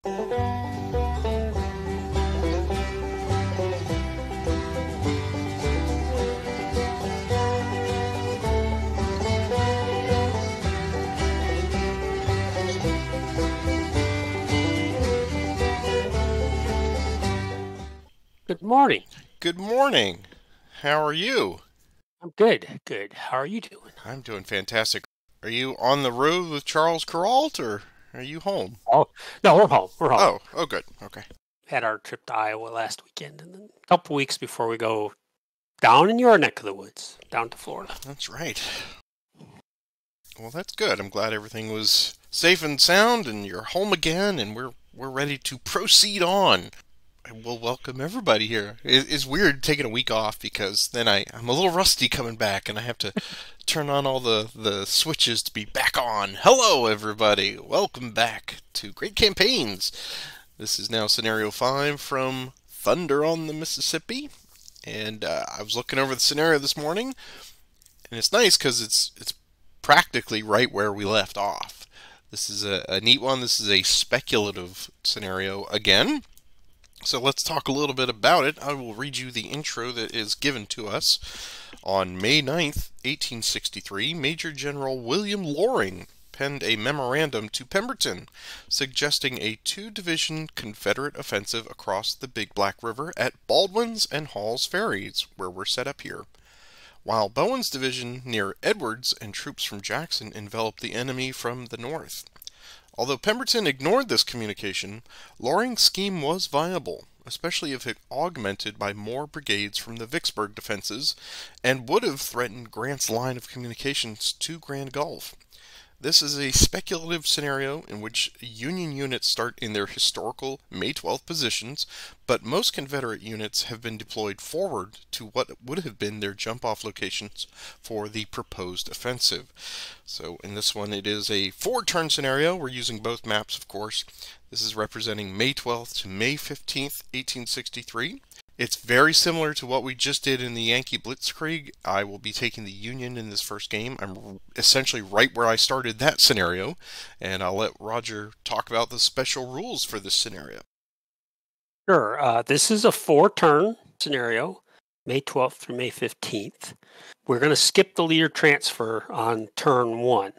Good morning. Good morning. How are you? I'm good. Good. How are you doing? I'm doing fantastic. Are you on the road with Charles Kuralt, or are you home? Oh, no, we're home. We're home. Oh, good. Okay. Had our trip to Iowa last weekend, and then a couple weeks before we go down in your neck of the woods, down to Florida. That's right. Well, that's good. I'm glad everything was safe and sound, and you're home again, and we're ready to proceed on. I will welcome everybody here. It's weird taking a week off because then I'm a little rusty coming back, and I have to turn on all the switches to be back on. Hello, everybody. Welcome back to Great Campaigns. This is now Scenario 5 from Thunder on the Mississippi. And I was looking over the scenario this morning, and it's nice because it's practically right where we left off. This is a neat one. This is a speculative scenario again. So let's talk a little bit about it. I will read you the intro that is given to us. On May 9th, 1863, Major General William Loring penned a memorandum to Pemberton, suggesting a two-division Confederate offensive across the Big Black River at Baldwin's and Hall's Ferries, where we're set up here. While Bowen's division near Edwards and troops from Jackson enveloped the enemy from the north. Although Pemberton ignored this communication, Loring's scheme was viable, especially if it augmented by more brigades from the Vicksburg defenses, and would have threatened Grant's line of communications to Grand Gulf. This is a speculative scenario in which Union units start in their historical May 12th positions, but most Confederate units have been deployed forward to what would have been their jump-off locations for the proposed offensive. So in this one, it is a 4-turn scenario. We're using both maps, of course. This is representing May 12th to May 15th, 1863. It's very similar to what we just did in the Yankee Blitzkrieg. I will be taking the Union in this first game. I'm essentially right where I started that scenario, and I'll let Roger talk about the special rules for this scenario. Sure. This is a 4-turn scenario, May 12th through May 15th. We're going to skip the leader transfer on turn 1.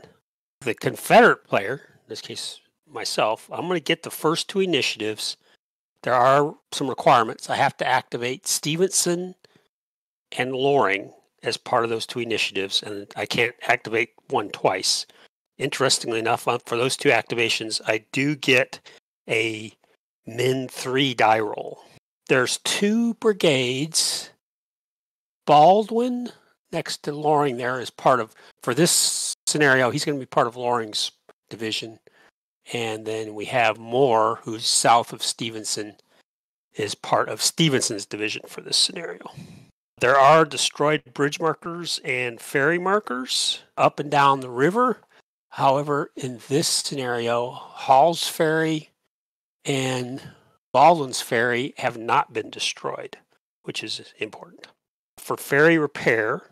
The Confederate player, in this case myself, I'm going to get the first 2 initiatives. There are some requirements. I have to activate Stevenson and Loring as part of those 2 initiatives, and I can't activate one twice. Interestingly enough, for those 2 activations, I do get a Min 3 die roll. There's 2 brigades. Baldwin next to Loring there is part of, for this scenario, he's going to be part of Loring's division. And then we have Moore, who's south of Stevenson, is part of Stevenson's division for this scenario. There are destroyed bridge markers and ferry markers up and down the river. However, in this scenario, Hall's Ferry and Baldwin's Ferry have not been destroyed, which is important. For ferry repair,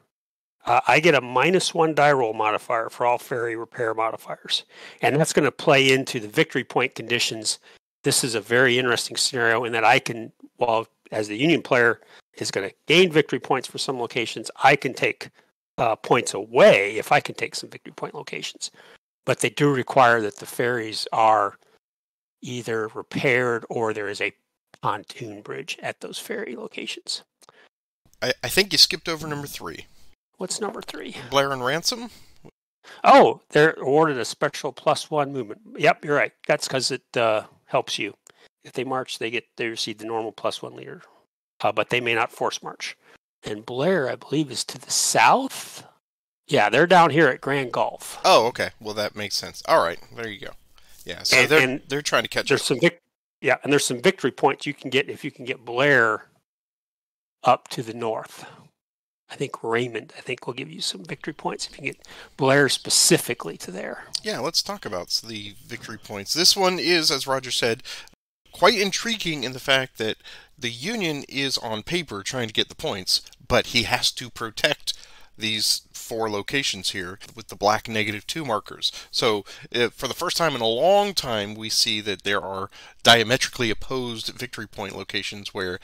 I get a -1 die roll modifier for all ferry repair modifiers. And that's going to play into the victory point conditions. This is a very interesting scenario in that I can, while as the Union player is going to gain victory points for some locations, I can take points away if I can take some victory point locations. But they do require that the ferries are either repaired or there is a pontoon bridge at those ferry locations. I think you skipped over number 3. What's number 3? Blair and Ransom? Oh, they're awarded a special +1 movement. Yep, you're right. That's because it helps you. If they march, they receive the normal +1 leader, but they may not force march. And Blair, I believe, is to the south. Yeah, they're down here at Grand Gulf. Oh, okay. Well, that makes sense. All right, there you go. Yeah, so they're trying to catch up. And there's some victory points you can get if you can get Blair up to the north. I think Raymond, will give you some victory points if you get Blair specifically to there. Yeah, let's talk about the victory points. This one is, as Roger said, quite intriguing in the fact that the Union is on paper trying to get the points, but he has to protect these 4 locations here with the black -2 markers. So for the first time in a long time, we see that there are diametrically opposed victory point locations where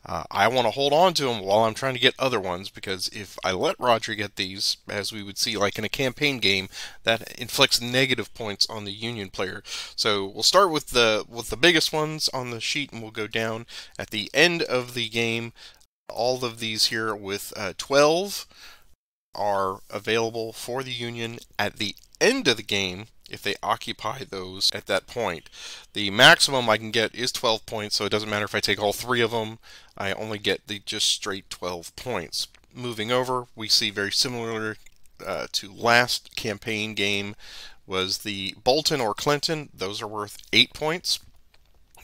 I want to hold on to them while I'm trying to get other ones, because if I let Roger get these, as we would see like in a campaign game, that inflicts negative points on the Union player. So we'll start with the biggest ones on the sheet, and we'll go down at the end of the game. All of these here with 12 are available for the Union at the end of the game if they occupy those at that point. The maximum I can get is 12 points, so it doesn't matter if I take all 3 of them. I only get the just straight 12 points. Moving over, we see very similar to last campaign game was the Bolton or Clinton. Those are worth 8 points.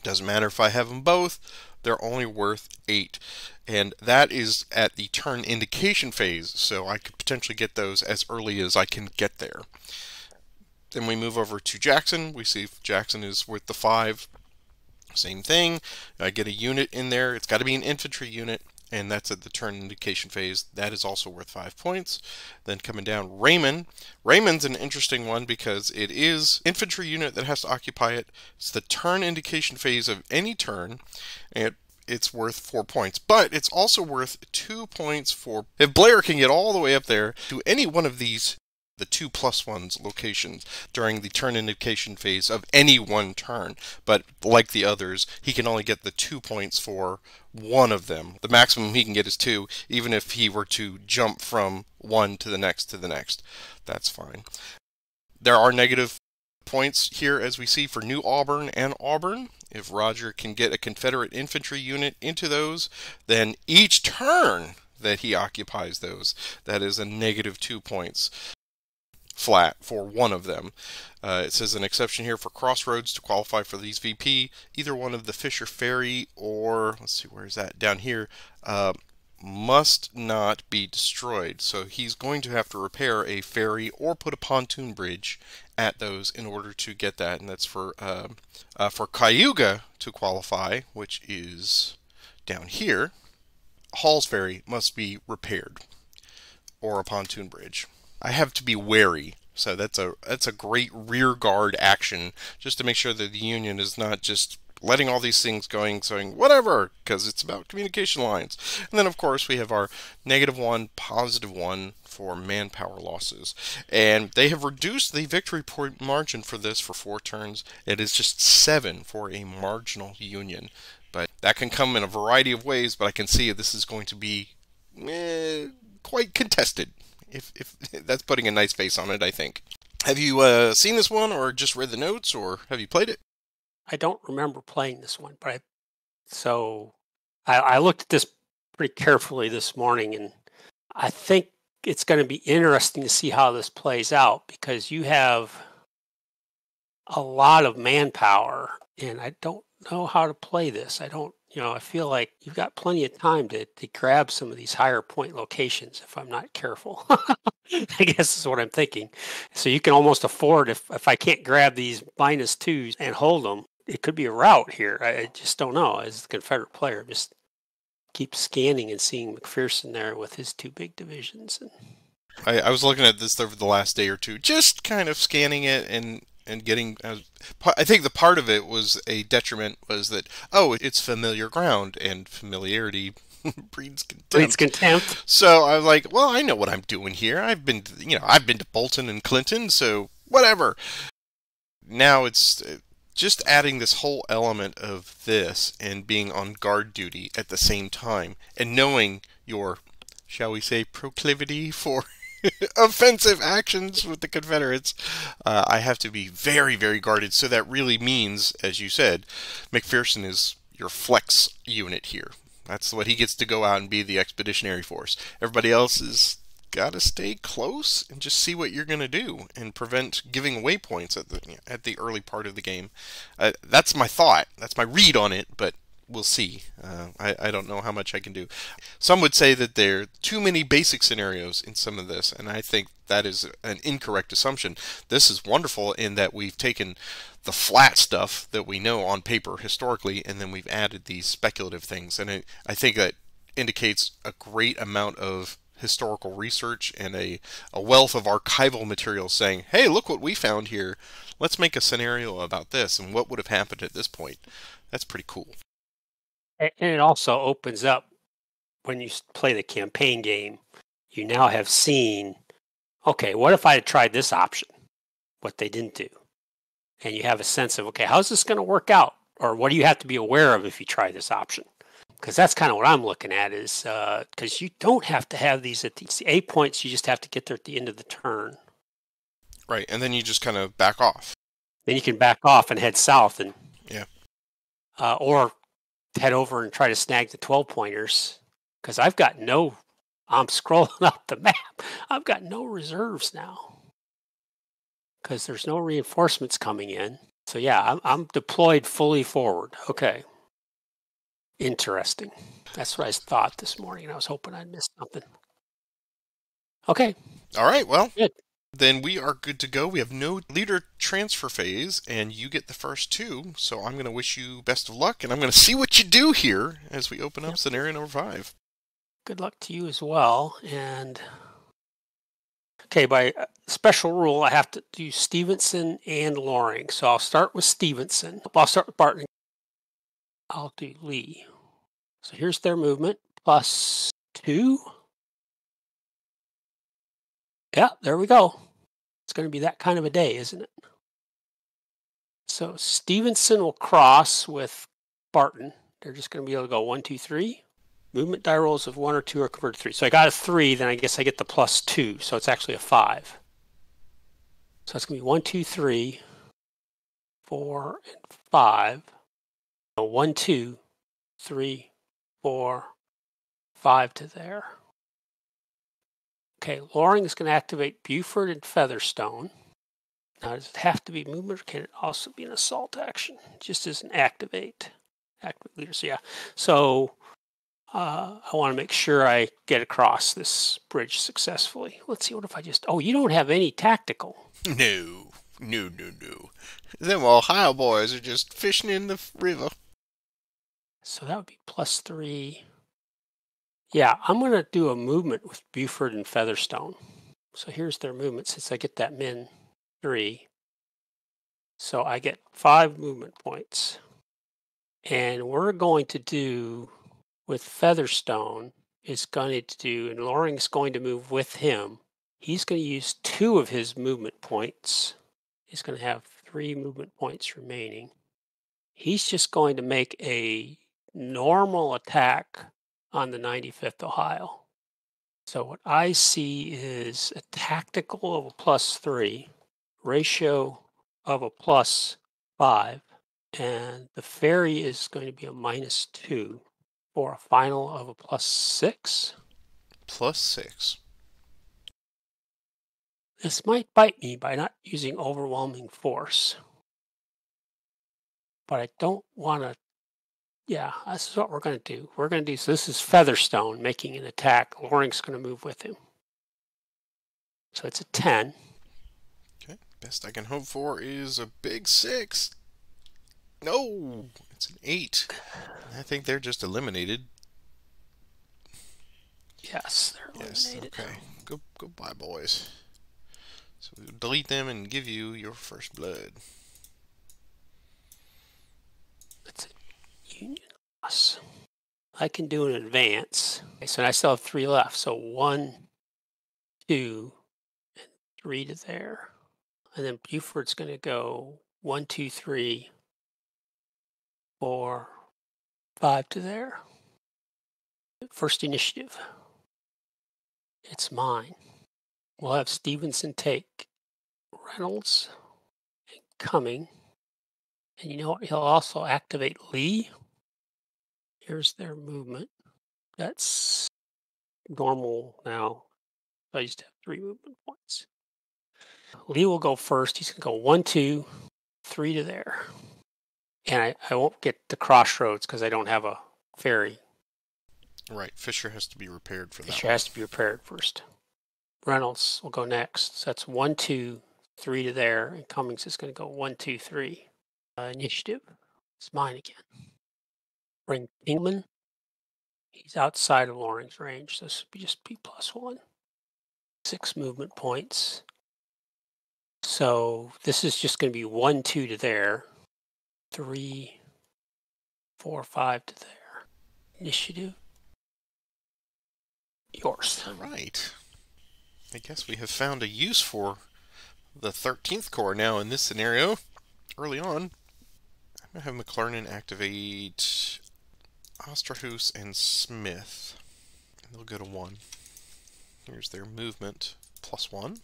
Doesn't matter if I have them both, they're only worth 8. And that is at the turn indication phase, so I could potentially get those as early as I can get there. Then we move over to Jackson. We see Jackson is worth the 5. Same thing. I get a unit in there. It's got to be an infantry unit, and that's at the turn indication phase. That is also worth 5 points. Then coming down, Raymond. Raymond's an interesting one because it is infantry unit that has to occupy it. It's the turn indication phase of any turn, and it's worth 4 points. But it's also worth 2 points for if Blair can get all the way up there to any one of these, the 2+1s locations during the turn indication phase of any one turn. But like the others, he can only get the 2 points for one of them. The maximum he can get is 2, even if he were to jump from one to the next to the next. That's fine. There are negative points here, as we see, for New Auburn and Auburn. If Roger can get a Confederate infantry unit into those, then each turn that he occupies those, that is a -2 points flat for one of them. It says an exception here for Crossroads to qualify for these VP. Either one of the Fisher Ferry or, let's see, where is that? Down here, must not be destroyed. So he's going to have to repair a ferry or put a pontoon bridge at those in order to get that. And that's for Cayuga to qualify, which is down here. Hall's Ferry must be repaired, or a pontoon bridge. I have to be wary, so that's a great rear guard action, just to make sure that the Union is not just letting all these things going, saying whatever, because it's about communication lines. And then of course we have our -1, +1 for manpower losses, and they have reduced the victory point margin for this for 4 turns. It is just 7 for a marginal Union, but that can come in a variety of ways. But I can see this is going to be quite contested. If that's putting a nice face on it, I think. Have you seen this one, or just read the notes, or have you played it? I don't remember playing this one, but I looked at this pretty carefully this morning, and I think it's going to be interesting to see how this plays out, because you have a lot of manpower, and I don't know how to play this. I feel like you've got plenty of time to grab some of these higher point locations if I'm not careful. I guess is what I'm thinking. So you can almost afford, if I can't grab these -2s and hold them, it could be a rout here. I just don't know. As the Confederate player, just keep scanning and seeing McPherson there with his 2 big divisions. I was looking at this over the last day or two, just kind of scanning it and getting, I think the part of it was a detriment was that, oh, it's familiar ground, and familiarity breeds contempt. Breeds contempt. So I was like, well, I know what I'm doing here. I've been to Bolton and Clinton, so whatever. Now it's just adding this whole element of this and being on guard duty at the same time, and knowing your, shall we say, proclivity for offensive actions with the Confederates. I have to be very, very guarded. So that really means, as you said, McPherson is your flex unit here. That's what he gets to go out and be the expeditionary force. Everybody else has got to stay close and just see what you're going to do and prevent giving away points at the early part of the game. That's my thought. That's my read on it, but we'll see. I don't know how much I can do. Some would say that there are too many basic scenarios in some of this, and I think that is an incorrect assumption. This is wonderful in that we've taken the flat stuff that we know on paper historically, and then we've added these speculative things, and I think that indicates a great amount of historical research and a wealth of archival material saying, hey, look what we found here. Let's make a scenario about this and what would have happened at this point. That's pretty cool. And it also opens up when you play the campaign game, you now have seen, okay, what if I had tried this option, what they didn't do? And you have a sense of, okay, how's this going to work out? Or what do you have to be aware of if you try this option? Because that's kind of what I'm looking at is, because you don't have to have these at these 8 points, you just have to get there at the end of the turn. Right, and then you just kind of back off. Then you can back off and head south and yeah, or head over and try to snag the 12-pointers. Because I'm scrolling up the map. I've got no reserves now. Because there's no reinforcements coming in. So yeah, I'm deployed fully forward. Okay. Interesting. That's what I thought this morning. I was hoping I'd missed something. Okay. All right, well, good. Then we are good to go. We have no leader transfer phase, and you get the first 2. So I'm going to wish you best of luck, and I'm going to see what you do here as we open up scenario number 5. Good luck to you as well. And okay, by special rule, I have to do Stevenson and Loring. So I'll start with Stevenson. I'll start with Barton. I'll do Lee. So here's their movement, +2. Yeah, there we go. It's going to be that kind of a day, isn't it? So Stevenson will cross with Barton. They're just going to be able to go 1, 2, 3. Movement die rolls of 1 or 2 are converted to 3. So I got a 3, then I guess I get the +2. So it's actually a 5. So it's going to be 1, 2, 3, 4, and 5. 1, 2, 3, 4, 5 to there. Okay, Loring is going to activate Buford and Featherstone. Now, does it have to be movement, or can it also be an assault action? Just as an activate leader. So yeah, so I want to make sure I get across this bridge successfully. Let's see, what if I just, you don't have any tactical. No. Them Ohio boys are just fishing in the river. So that would be +3. Yeah, I'm going to do a movement with Buford and Featherstone. So here's their movement since I get that -3. So I get 5 movement points. And we're going to do with Featherstone is going to do, and Loring's going to move with him. He's going to use 2 of his movement points. He's going to have 3 movement points remaining. He's just going to make a normal attack on the 95th Ohio. So what I see is a tactical of a +3, ratio of a +5, and the ferry is going to be a -2 for a final of a +6. +6. This might bite me by not using overwhelming force. But I don't want to. Yeah, this is what we're going to do. We're going to do, so this is Featherstone making an attack. Loring's going to move with him. So it's a 10. Okay, best I can hope for is a big 6. No, it's an 8. I think they're just eliminated. Yes, they're eliminated. Yes, okay. Goodbye, boys. So we'll delete them and give you your first blood. It's a union loss. I can do an advance. Okay, so I still have 3 left. So 1, 2, and 3 to there. And then Buford's going to go 1, 2, 3, 4, 5 to there. First initiative. It's mine. We'll have Stevenson take Reynolds and Cumming. And you know what? He'll also activate Lee. Here's their movement. That's normal now. I just have 3 movement points. Lee will go first. He's going to go 1, 2, 3 to there. And I won't get the crossroads because I don't have a ferry. Right, Fisher has to be repaired for that. Fisher has to be repaired first. Reynolds will go next. So that's 1, 2, 3 to there. And Cummings is going to go 1, 2, 3. Initiative. It's mine again. Bring Kingman. He's outside of Loring's range. This would be just P plus 1. 6 movement points. So this is just going to be 1, 2 to there. 3, 4, 5 to there. Initiative. Yours. All right. I guess we have found a use for the 13th Corps now in this scenario. Early on, I'm going to have McClernand activate Osterhaus and Smith. And they'll go to 1. Here's their movement, plus 1.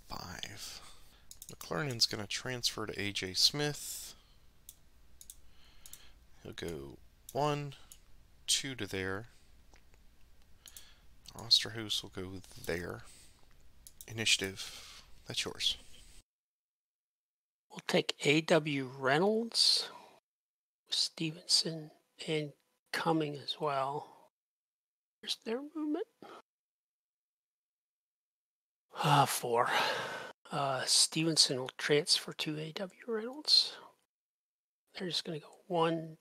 5. McClernand's going to transfer to A.J. Smith. He'll go 1, 2 to there. Osterhaus will go there. Initiative, that's yours. We'll take A.W. Reynolds, Stevenson, and Cumming as well. Here's their movement. 4. Stevenson will transfer to A.W. Reynolds. They're just going to go 1,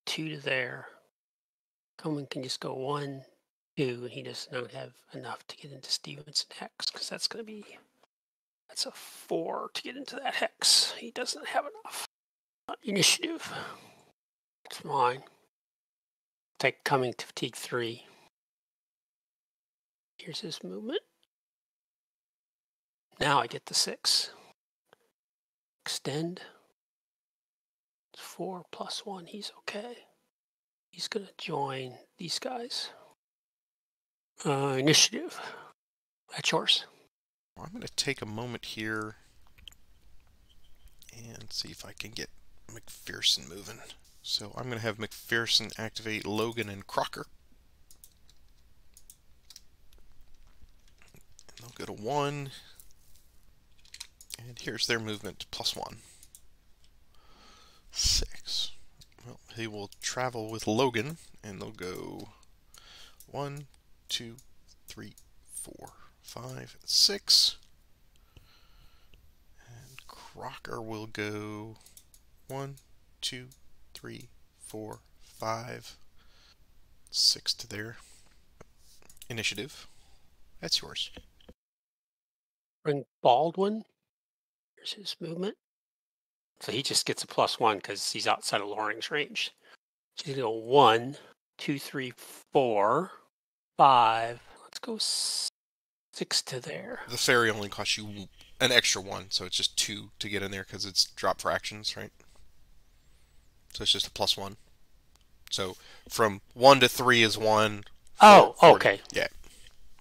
2 to there. Cumming can just go 1, 2, and he does not have enough to get into Stevenson hex, because that's going to be, that's a 4 to get into that hex. He doesn't have enough. Initiative. It's mine. Take Cumming to fatigue 3. Here's his movement. Now I get the 6. Extend. It's 4 plus 1. He's okay. He's going to join these guys. Initiative. That's yours. I'm going to take a moment here and see if I can get McPherson moving. So I'm going to have McPherson activate Logan and Crocker. And they'll go to 1. And here's their movement, plus 1. 6. Well, he will travel with Logan, and they'll go 1, 2, 3, 4, 5, 6. And Crocker will go 1, 2, 3, 4, 5, 6 to there. Initiative. That's yours. Bring Baldwin. Here's his movement. So he just gets a plus 1 because he's outside of Loring's range. So he's going to go 1, 2, 3, 4, 5. Let's go 6 to there. The ferry only costs you an extra 1, so it's just 2 to get in there because it's drop for actions, right? So it's just a plus 1. So from 1 to 3 is 1. Oh, okay. Yeah.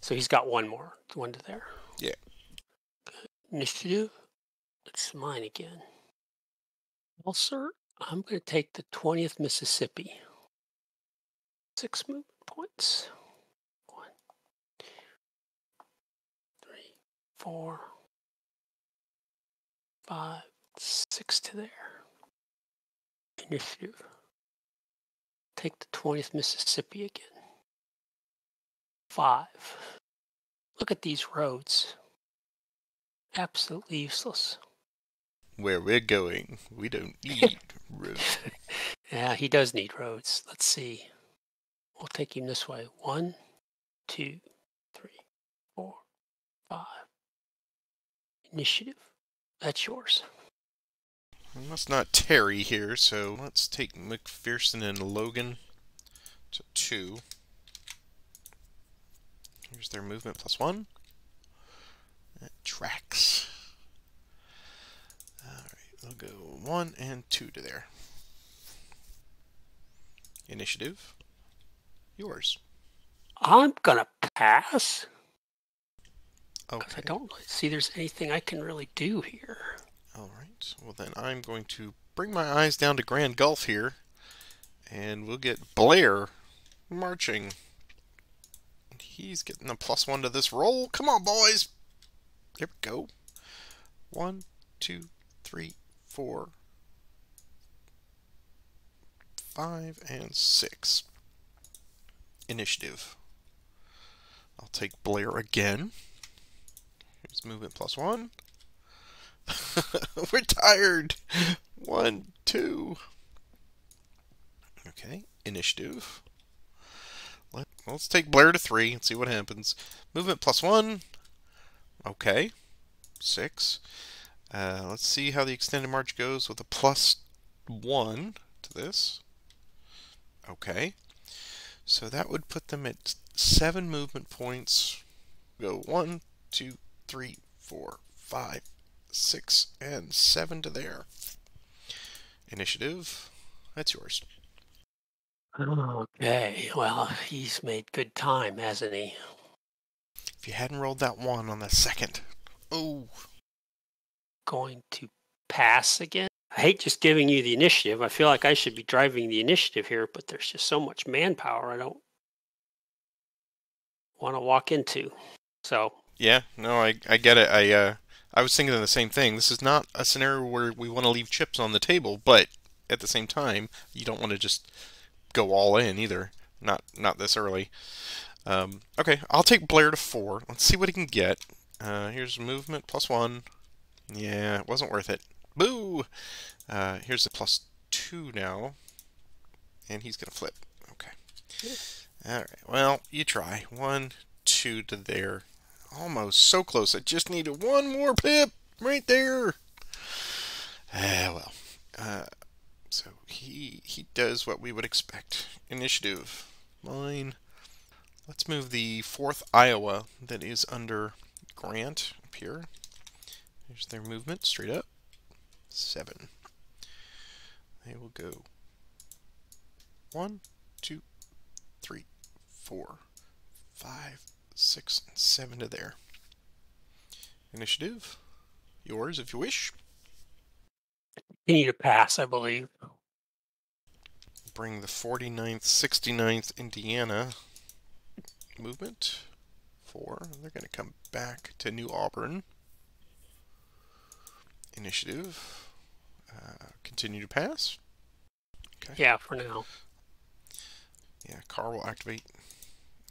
So he's got 1 more. 1 to there. Yeah. Initiative. It's mine again. Well, sir, I'm going to take the 20th Mississippi. 6 movement points. 1, 2, 3, 4, 5, 6 to there. Initiative. Take the 20th Mississippi again. 5. Look at these roads. Absolutely useless. Where we're going, we don't need roads. Yeah, he does need roads. Let's see. We'll take him this way. 1, 2, 3, 4, 5. Initiative. That's yours. We must not tarry here, so let's take McPherson and Logan to 2. Here's their movement, plus 1. That tracks. Alright, they'll go 1 and 2 to there. Initiative. Yours. I'm going to pass. Because Okay. I don't really see there's anything I can really do here. Alright, well then I'm going to bring my eyes down to Grand Gulf here, and we'll get Blair marching. He's getting a plus 1 to this roll. Come on, boys! There we go. 1, 2, 3, 4, 5, and 6. Initiative. I'll take Blair again. Here's movement plus 1. We're tired. 1, 2. Okay, initiative. let's take Blair to 3 and see what happens. Movement +1. Okay. 6. Let's see how the extended march goes with a +1 to this. Okay. So that would put them at 7 movement points. Go 1, 2, 3, 4, 5, 6, and 7 to there. Initiative, that's yours. Okay, well, he's made good time, hasn't he? If you hadn't rolled that 1 on the second. Oh. Going to pass again? I hate just giving you the initiative. I feel like I should be driving the initiative here, but there's just so much manpower I don't want to walk into. So Yeah, no, I get it. I was thinking of the same thing. This is not a scenario where we want to leave chips on the table, but at the same time, you don't want to just go all in either. Not this early. Okay, I'll take Blair to 4. Let's see what he can get. Here's movement +1. Yeah, it wasn't worth it. Boo! Here's the +2 now. And he's going to flip. Okay. Alright, well, you try. 1, 2 to there. Almost so close. I just needed one more pip right there. Well. So he does what we would expect. Initiative. Mine. Let's move the 4th Iowa that is under Grant up here. Here's their movement, straight up. 7. They will go 1, 2, 3, 4, 5, 6, and 7 to there. Initiative. Yours, if you wish. you need to pass, I believe. Bring the 49th, 69th Indiana movement. 4. They're going to come back to New Auburn. Initiative. Continue to pass. Okay. Yeah, for now. Yeah, car will activate.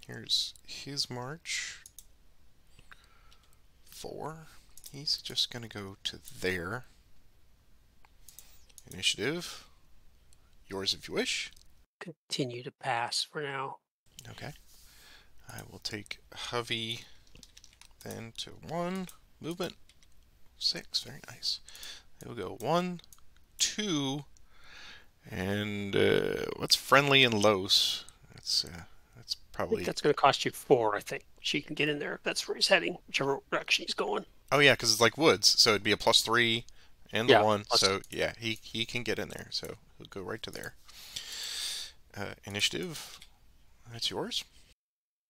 Here's his march. 4. He's just going to go to there. Initiative. Yours if you wish. Continue to pass for now. Okay. I will take Hovey then to 1. Movement. 6. Very nice. They will go 1, 2, and what's friendly and Los? That's I probably. think that's going to cost you 4, I think. She can get in there if that's where he's heading, whichever direction he's going. Oh yeah, because it's like woods, so it'd be a +3 and the 1. Plus, so yeah, he can get in there, so he'll go right to there. Initiative. That's yours.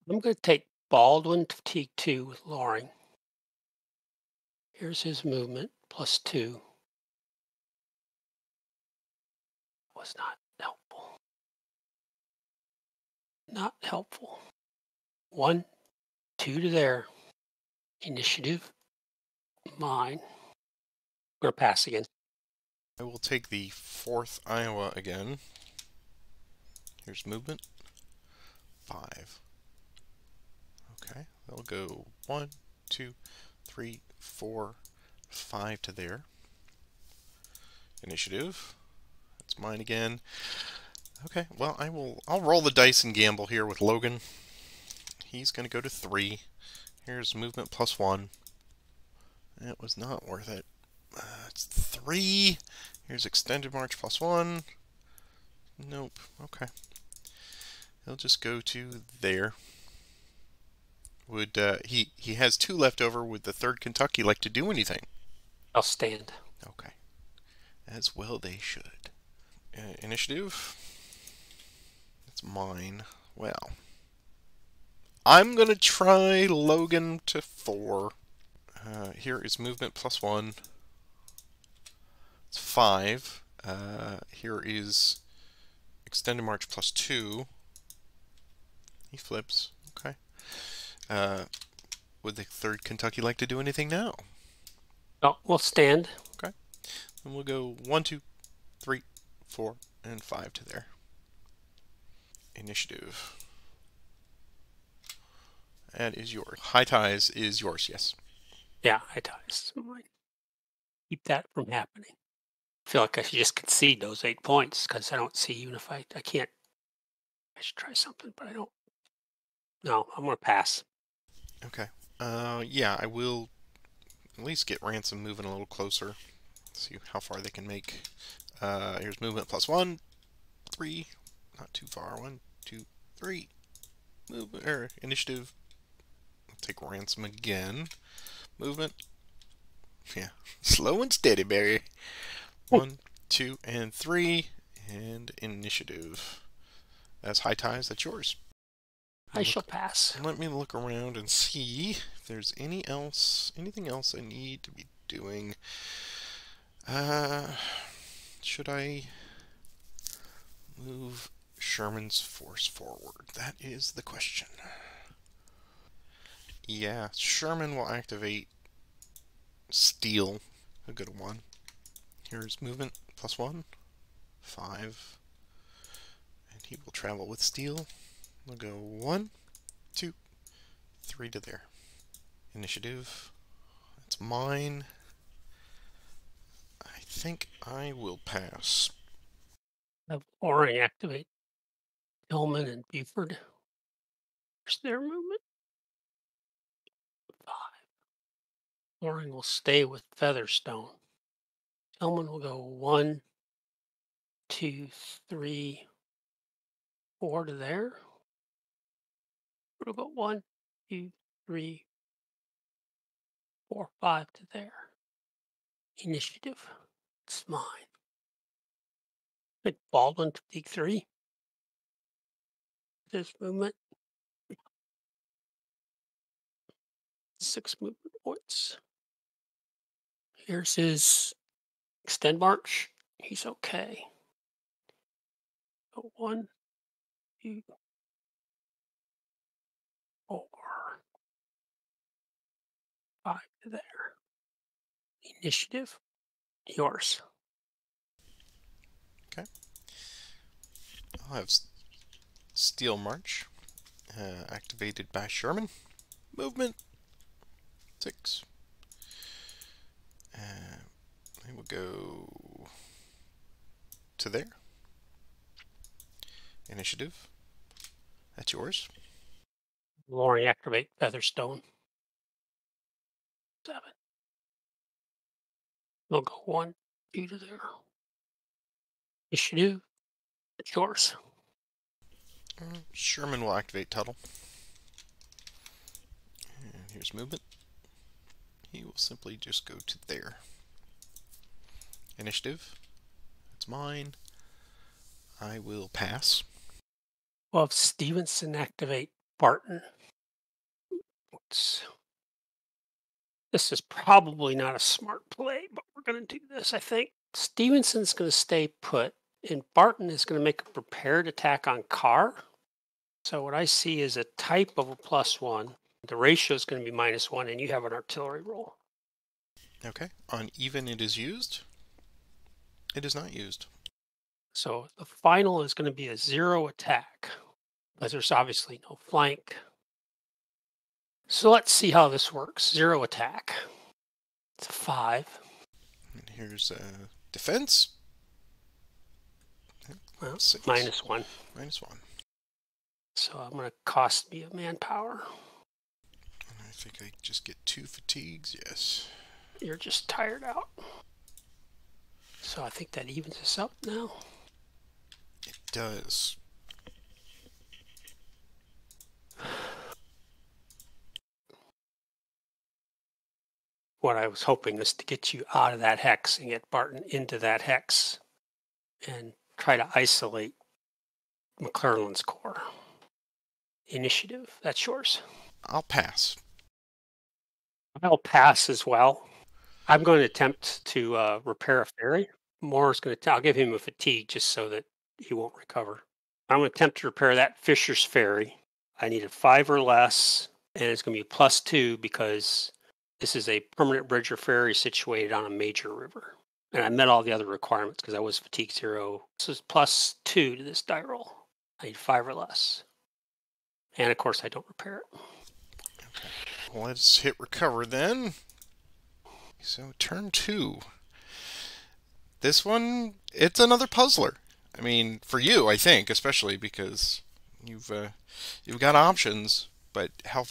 I'm going to take Baldwin to Fatigue 2 with Loring. Here's his movement, +2. Was not helpful. Not helpful. 1, 2 to there. Initiative. Mine. I'm going to pass again. I will take the 4th Iowa again. Here's movement. 5. Okay, they'll go 1, 2, 3, 4, 5 to there. Initiative. That's mine again. Okay, well I'll roll the dice and gamble here with Logan. He's gonna go to 3. Here's movement +1. That was not worth it. It's 3. Here's extended march +1. Nope. Okay. He'll just go to there. Would he has 2 left over? Would the 3rd Kentucky like to do anything? I'll stand. Okay. As well they should. Initiative. That's mine. Well, I'm gonna try Logan to 4. Here is movement +1. It's 5. Here is extended march +2. He flips. Okay. Would the 3rd Kentucky like to do anything now? Oh, we'll stand. Okay. And we'll go 1, 2, 3, 4, and 5 to there. Initiative. That is yours. High ties is yours, yes. Yeah, high ties. Mine. Keep that from happening. I feel like I should just concede those 8 points because I don't see unified. I can't. I should try something, but I don't. No, I'm going to pass. Okay. Yeah, I will at least get Ransom moving a little closer. See how far they can make. Here's movement +1, 3. Not too far. 1, 2, 3. Movement or initiative. I'll take Ransom again. Movement. Yeah. Slow and steady, Barry. 1, 2, and 3. And initiative. That's High Ties, that's yours. I shall pass. Let me look around and see if there's anything else I need to be doing. Should I move Sherman's force forward? That is the question. Yeah, Sherman will activate Steel, a good one. Here's movement +1, 5. And he will travel with Steel. We'll go 1, 2, 3 to there. Initiative. That's mine. I think I will pass. Have Oring activate Tillman and Buford. There's their movement. 5. Oring will stay with Featherstone. Tillman will go 1, 2, 3, 4 to there. We'll go 1, 2, 3, 4, 5 to there. Initiative. It's mine. Good. Baldwin to take 3. This movement. 6 movement points. Here's his extend march. He's okay. Go 1, 2, 4, 5 to there. Initiative. Yours. Okay. I'll have Steel March activated by Sherman. Movement 6. I will go to there. Initiative. That's yours. Loring activate Featherstone. 7. We'll go 1, 2 to there. Initiative. It's yours. Sherman will activate Tuttle. And here's movement. He will simply just go to there. Initiative. That's mine. I will pass. We'll have Stevenson activate Barton. Oops. This is probably not a smart play, but we're going to do this, I think. Stevenson's going to stay put, and Barton is going to make a prepared attack on Carr. So what I see is a type of a +1. The ratio is going to be -1, and you have an artillery roll. Okay. On even, it is used. It is not used. So the final is going to be a 0 attack, but there's obviously no flank. So let's see how this works. 0 attack. It's a 5. And here's defense. Well, 6. -1. -1. So I'm going to cost me a manpower. And I think I just get 2 fatigues. Yes. You're just tired out. So I think that evens us up now. It does. What I was hoping is to get you out of that hex and get Barton into that hex and try to isolate McClellan's corps. Initiative, that's yours. I'll pass. I'll pass as well. I'm going to attempt to repair a ferry. Moore's going to, I'll give him a fatigue just so that he won't recover. I'm going to attempt to repair that Fisher's ferry. I need a 5 or less, and it's going to be +2 because this is a permanent bridge or ferry situated on a major river. And I met all the other requirements because I was fatigue 0. This is +2 to this die roll. I need 5 or less. And of course, I don't repair it. Okay. Well, let's hit recover then. So turn 2. This one, it's another puzzler. I mean, for you, I think, especially because you've got options. but how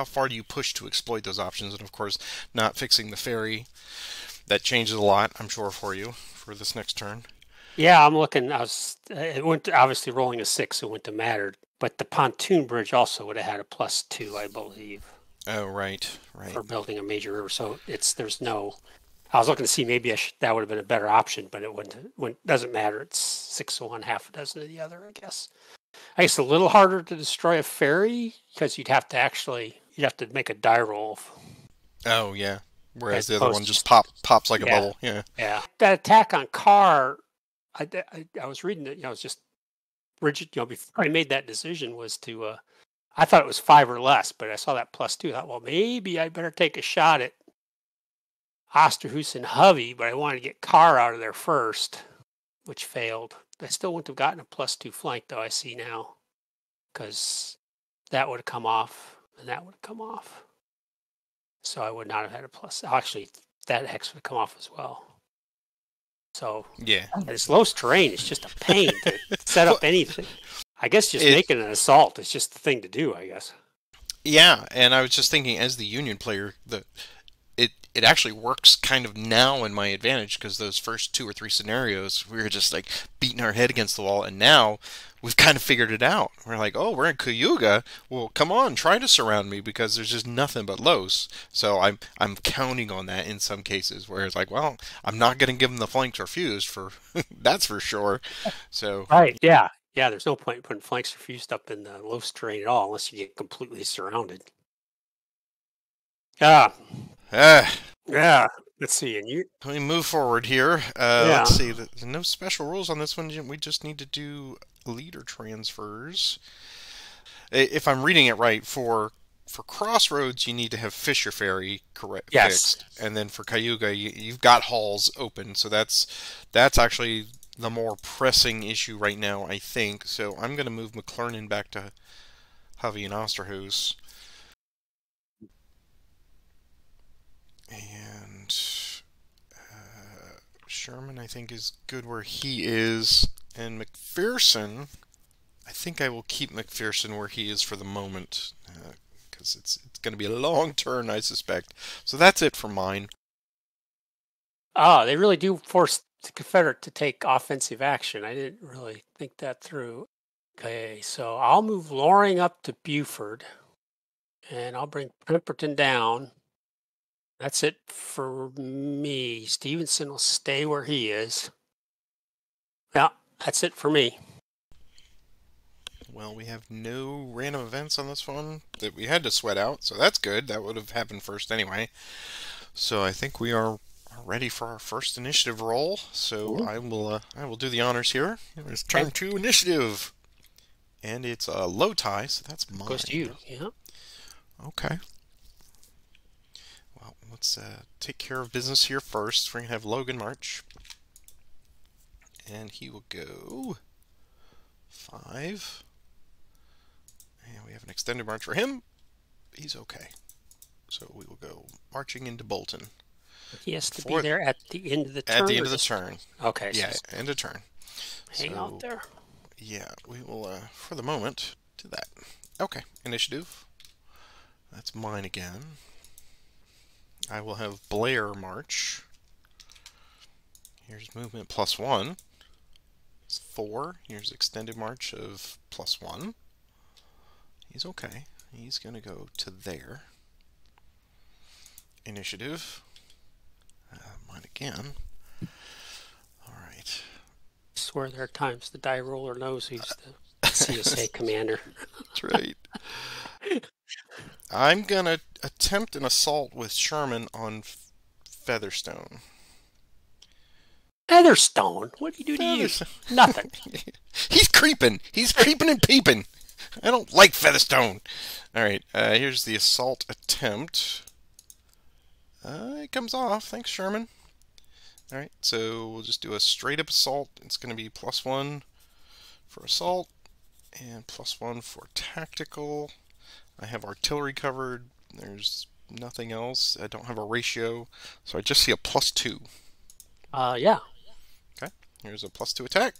far do you push to exploit those options? And of course, not fixing the ferry, that changes a lot, I'm sure, for you for this next turn. Yeah, I'm looking. It went to, obviously rolling a 6. It wouldn't have mattered, but the pontoon bridge also would have had a +2, I believe. Oh, right. For building a major river. So there's no. I was looking to see maybe that would have been a better option, but it wouldn't. Doesn't matter. It's 6 of one, half a dozen of the other, I guess. I guess a little harder to destroy a ferry because you'd have to make a die roll. Oh yeah. Whereas the other one just pops like a bubble. Yeah. Yeah. That attack on Carr, I was reading it. It's just rigid. Before I made that decision was to. I thought it was 5 or less, but I saw that +2. I thought, well, maybe I better take a shot at Osterhuus and Hovey, but I wanted to get Carr out of there first, which failed. I still wouldn't have gotten a +2 flank, though, I see now, because that would have come off, and that would have come off. So I would not have had a plus. Actually, that hex would have come off as well. So yeah, this low terrain is just a pain to set up anything. I guess just making an assault is just the thing to do, I guess. Yeah, and I was just thinking, as the Union player, it actually works kind of now in my advantage, because those first 2 or 3 scenarios, we were just like beating our head against the wall, and now we've kind of figured it out. We're like, oh, we're in Cayuga. Well, come on, try to surround me, because there's just nothing but lows. So I'm counting on that in some cases, where it's like, well, I'm not going to give them the flanks refused for that's for sure. So right, yeah. Yeah, there's no point in putting flanks refused up in the low terrain at all unless you get completely surrounded. Yeah. Yeah. Let's see. And we move forward here. Let's see. There's no special rules on this one. We just need to do leader transfers. If I'm reading it right, for Crossroads, you need to have Fisher Ferry fixed, and then for Cayuga, you've got halls open. So that's actually the more pressing issue right now, I think. So I'm going to move McClernand back to Hovey and Osterhuus. And Sherman, I think, is good where he is. And McPherson, I think I will keep McPherson where he is for the moment, because it's going to be a long turn, I suspect. So that's it for mine. Oh, they really do force the Confederate to take offensive action. I didn't really think that through. Okay, so I'll move Loring up to Buford, and I'll bring Pemberton down. That's it for me. Stevenson will stay where he is. Yeah, that's it for me. Well, we have no random events on this one that we had to sweat out, so that's good. That would have happened first anyway. So I think we are ready for our first initiative roll. So I will do the honors here. It's turn 2 initiative, and it's a low tie, so that's mine. Goes to you. Yeah. Okay. Well, let's take care of business here first. We're gonna have Logan march, and he will go 5. And we have an extended march for him. He's okay. So we will go marching into Bolton. He has to be there at the end of the turn. At the end of the turn. Okay. Yeah, end of turn. Hang out there. Yeah, we will, for the moment, do that. Okay, initiative. That's mine again. I will have Blair march. Here's movement +1. It's 4. Here's extended march of +1. He's okay. He's going to go to there. Initiative. Mine again. All right. I swear there are times the die roller knows who's the CSA commander. That's right. I'm going to attempt an assault with Sherman on Featherstone. Featherstone? What did he do to you? Nothing. He's creeping. He's creeping and peeping. I don't like Featherstone. All right, here's the assault attempt. It comes off. Thanks, Sherman. All right, so we'll just do a straight-up assault. It's going to be +1 for assault and +1 for tactical. I have artillery covered. There's nothing else. I don't have a ratio, so I just see a +2. Yeah. Okay, here's a +2 attack.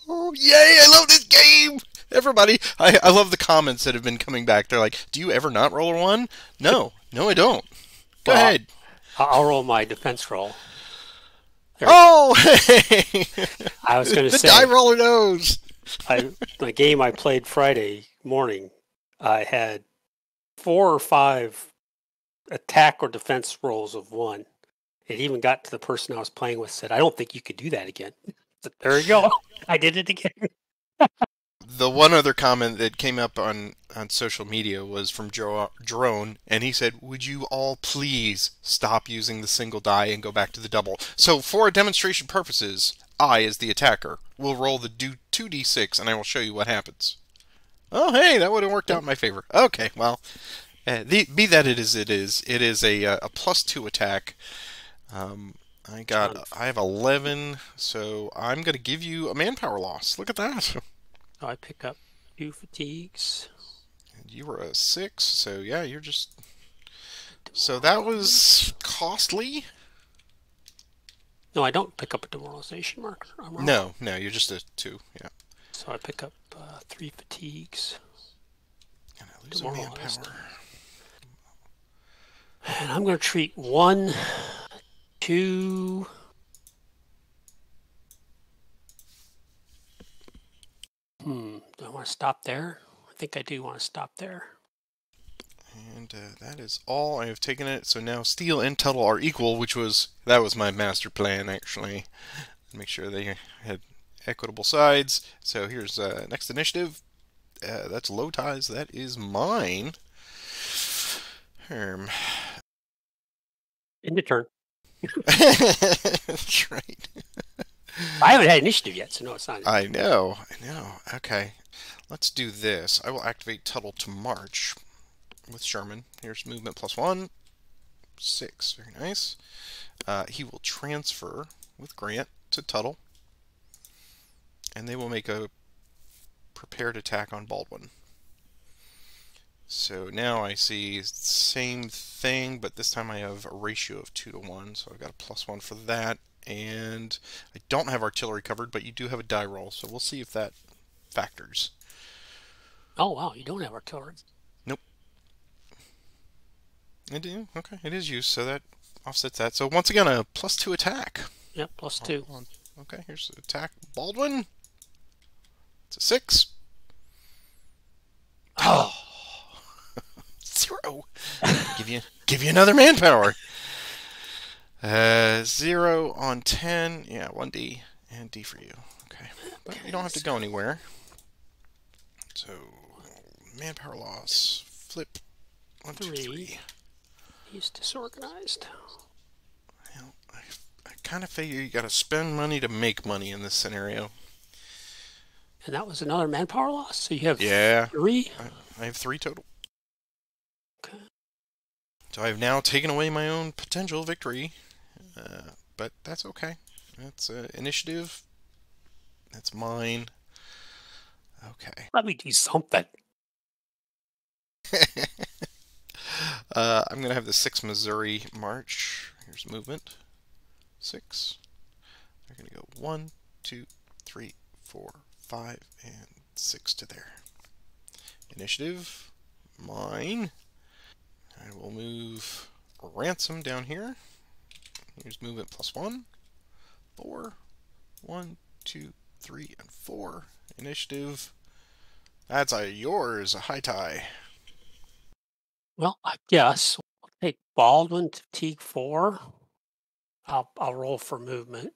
Oh, yay! I love this game. Everybody, I love the comments that have been coming back. They're like, do you ever not roll a 1? No, I don't. Go ahead. I'll roll my defense roll. Oh, hey! I was going to the say, die roller knows. The game I played Friday morning, I had 4 or 5 attack or defense rolls of 1. It even got to the person I was playing with said, I don't think you could do that again. So there you go. I did it again. The one other comment that came up on social media was from Jerome, and he said, would you all please stop using the single die and go back to the double? So for demonstration purposes, I, as the attacker, will roll the 2d6, and I will show you what happens. Oh, hey, that would have worked out in my favor. Okay, well, be that it is. It is a +2 attack. I have 11, so I'm going to give you a manpower loss. Look at that. So I pick up 2 fatigues. And you were a 6, so yeah, you're just... So that was costly? No, I don't pick up a demoralization marker. I'm wrong. No, you're just a 2, yeah. So I pick up 3 fatigues. And I lose a manpower. And I'm going to treat 1, 2... Do I want to stop there? I think I do want to stop there. And that is all. I have taken it. So now steel and Tuttle are equal, that was my master plan, actually. Make sure they had equitable sides. So here's next initiative. That's low ties. That is mine. End of turn. That's right. I haven't had initiative yet, so no, it's not. I know. Okay. Let's do this. I will activate Tuttle to march with Sherman. Here's movement +1. 6. Very nice. He will transfer with Grant to Tuttle. And they will make a prepared attack on Baldwin. So now I see same thing, but this time I have a ratio of 2 to 1, so I've got a +1 for that. And I don't have artillery covered, but you do have a die roll, so we'll see if that factors. Oh, wow, you don't have artillery. Nope. I do? Okay, it is used, so that offsets that. So once again, a +2 attack. Yep, +2. Okay, here's the attack. Baldwin. It's a 6. Oh. 0. give you another manpower. 0 on 10. Yeah, 1d and d for you. Okay, but you don't have to go anywhere. So manpower loss. Flip. 1, 2, 3. He's disorganized. Well, I kind of figure you got to spend money to make money in this scenario. And that was another manpower loss. So you have 3. I have 3 total. Okay. So I've now taken away my own potential victory, but that's okay. That's initiative. That's mine. Okay. Let me do something. I'm going to have the 6 Missouri march. Here's movement. 6. They're going to go 1, 2, 3, 4, 5, and 6 to there. Initiative. Mine. I will move Ransom down here. Here's movement +1. 4. 1, 2, 3, and 4. Initiative. That's yours, a high tie. Well, I guess I'll take Baldwin to fatigue 4. I'll roll for movement.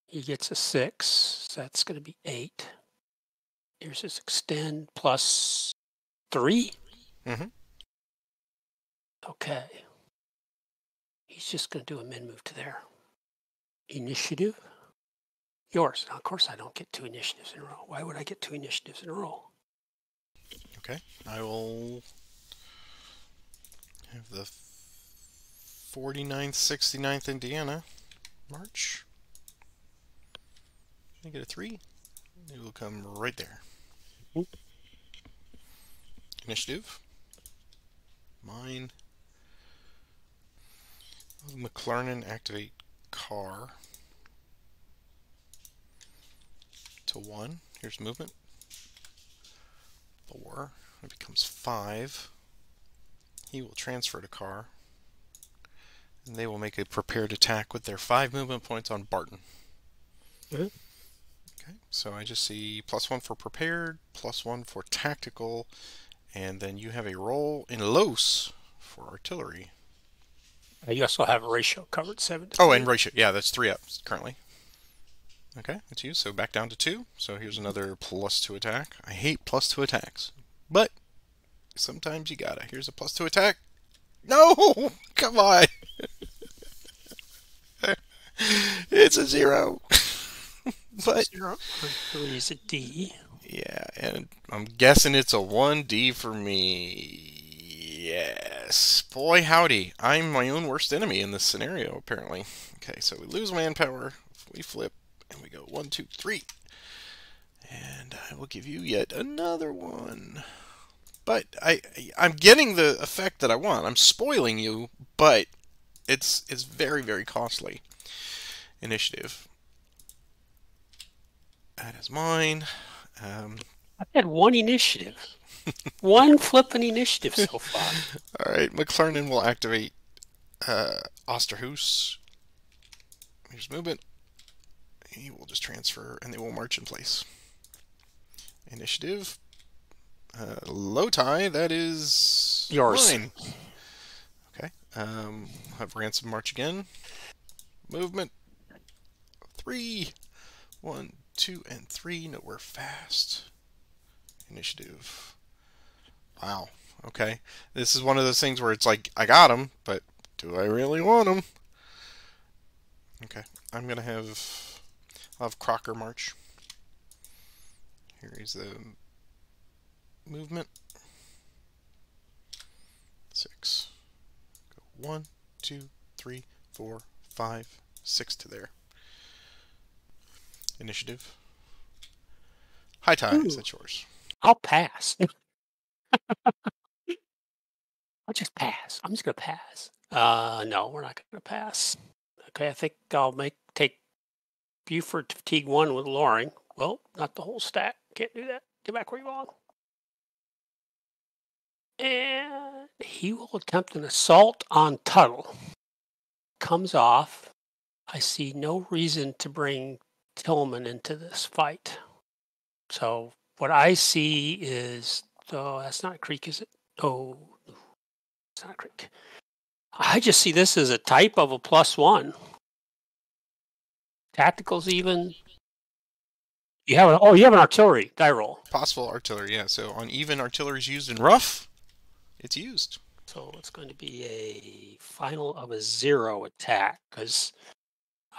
He gets a 6, so that's going to be 8. Here's his extend +3. Mm-hmm. Okay. He's just going to do a min move to there. Initiative. Yours. Now, of course, I don't get 2 initiatives in a row. Why would I get 2 initiatives in a row? Okay. I will have the 49th, 69th Indiana march. I get a 3. It will come right there. Mm-hmm. Initiative. Mine. McClernand activate car to 1. Here's movement. 4. It becomes 5. He will transfer to car. And they will make a prepared attack with their 5 movement points on Barton. Mm-hmm. Okay, so I just see +1 for prepared, +1 for tactical, and then you have a roll in Los for artillery. You also have a ratio covered 7 to 3. Oh, and ratio. Yeah, that's 3 up currently. Okay, that's you. So back down to 2. So here's another +2 attack. I hate +2 attacks, but sometimes you gotta. Here's a +2 attack. No! Come on! It's a 0. But 0. 3 is a D. yeah, and I'm guessing it's a 1D for me. Yes. Boy, howdy. I'm my own worst enemy in this scenario, apparently. Okay, so we lose manpower. We flip, and we go 1, 2, 3. And I will give you yet another one. But I'm getting the effect that I want. I'm spoiling you, but it's very, very costly. Initiative. That is mine. I've had 1 initiative. 1 flipping initiative so far. All right, McClernand will activate Osterhuus. Here's movement. He will just transfer, and they will march in place. Initiative. Low tie, that is Yours. mine. Okay. Have Ransom march again. Movement. 3. 1, 2, and 3. Nowhere fast. Initiative. Wow. Okay. This is one of those things where it's like, I got him, but do I really want him? Okay. I'm going to I'll have Crocker march. Here is the movement. 6. Go 1, 2, 3, 4, 5, 6 to there. Initiative. High ties, that's yours. I'll pass. I'll just pass. I'm just going to pass. No, we're not going to pass. Okay, I think I'll take Buford to fatigue 1 with Loring. Well, not the whole stack. Can't do that. Get back where you belong. And he will attempt an assault on Tuttle. Comes off. I see no reason to bring Tillman into this fight. So what I see is, that's not a creek, is it? Oh, it's not a creek. I just see this as a type of a +1. Tacticals even. You have an artillery die roll. Possible artillery, yeah. So on even, artillery is used in rough. It's used. So it's going to be a final of a 0 attack, because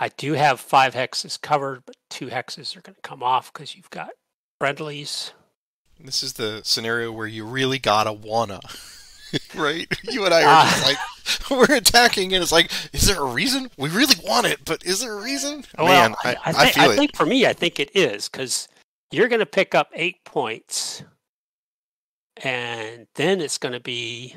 I do have 5 hexes covered, but 2 hexes are going to come off because you've got friendlies. This is the scenario where you really gotta wanna. Right? You and I are just like, we're attacking, and it's like, is there a reason? We really want it, but is there a reason? Man, I feel it. I think for me, I think it is, because you're going to pick up 8 points, and then it's going to be,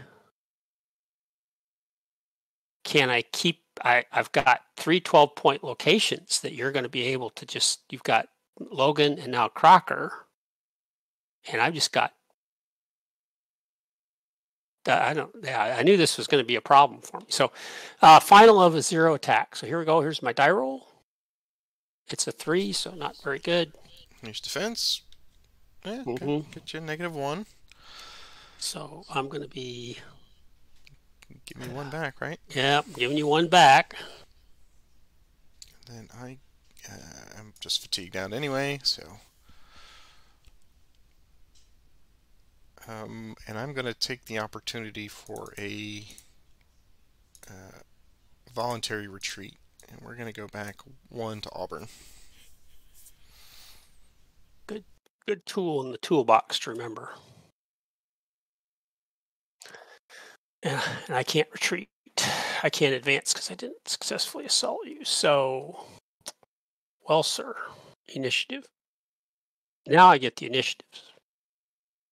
can I keep, I've got 3 12-point locations that you're going to be able to just, you've got Logan and now Crocker, and I've just got, I knew this was going to be a problem for me. So final of a 0 attack. So here we go. Here's my die roll. It's a 3, so not very good. Here's defense. Yeah, okay. Get you a -1. So I'm going to be... Give me 1 back, right? Yeah, I'm giving you 1 back. And then I'm just fatigued out anyway, so... and I'm going to take the opportunity for a voluntary retreat. And we're going to go back 1 to Auburn. Good tool in the toolbox to remember. And I can't retreat. I can't advance because I didn't successfully assault you. So, well, sir, initiative. Now I get the initiatives.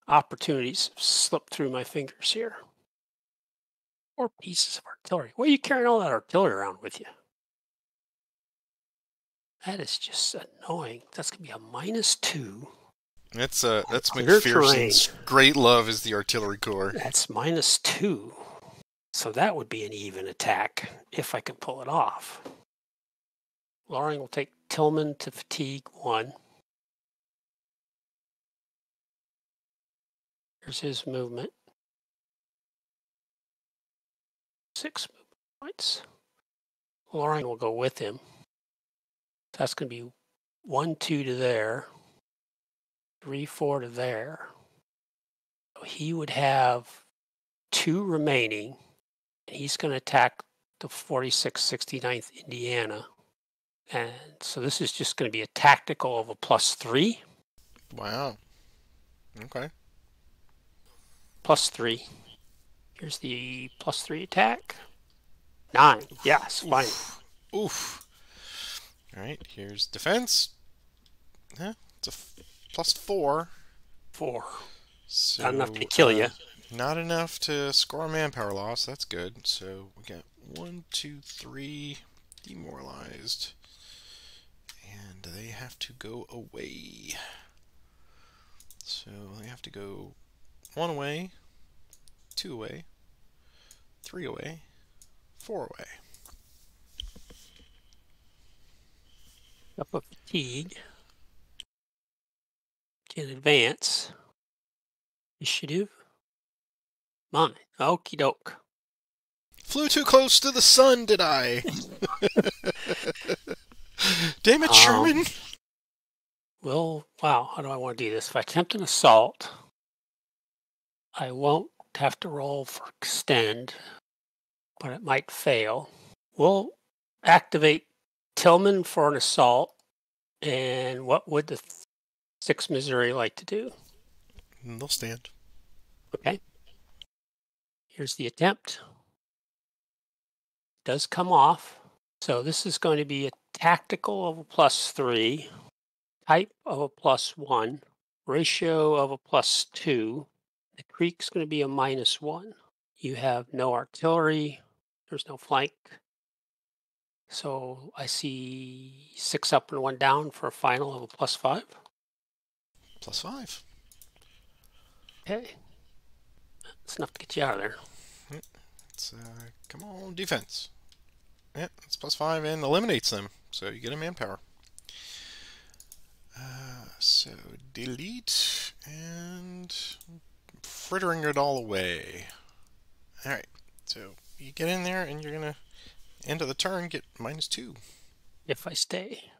Opportunities slip through my fingers here. 4 pieces of artillery. Why are you carrying all that artillery around with you? That is just annoying. That's going to be a -2. That's Clear terrain. McPherson's great love is the artillery corps. That's -2. So that would be an even attack if I could pull it off. Loring will take Tillman to fatigue 1. Here's his movement. 6 movement points. Loring will go with him. That's going to be 1, 2 to there. 3, 4 to there. So he would have 2 remaining. And he's going to attack the 46th, 69th Indiana. And so this is just going to be a tactical of a +3. Wow. Okay. +3. Here's the +3 attack. 9. Yes, fine. Oof. All right, here's defense. Yeah, it's a +4. 4. So, Not enough to kill you. Not enough to score a manpower loss. That's good. So we got 1, 2, 3 demoralized. And they have to go away. So they have to go 1 away, 2 away, 3 away, 4 away. Up a fatigue. Can advance. Initiative. Mine. Okie doke. Flew too close to the sun, did I? Damn it, Sherman! Well, wow, how do I want to do this? If I attempt an assault, I won't have to roll for extend, but it might fail. We'll activate Tillman for an assault, and what would the 6th Missouri like to do? They'll stand. Okay. Here's the attempt. Does come off. So this is going to be a tactical of a +3, type of a +1, ratio of a +2. The creek's going to be a -1. You have no artillery. There's no flank. So I see 6 up and 1 down for a final of a +5. +5. Okay. That's enough to get you out of there. It's, come on, defense. Yeah, it's +5 and eliminates them. So you get a manpower. So delete and frittering it all away. Alright, so you get in there and you're going to, end of the turn, get -2. If I stay.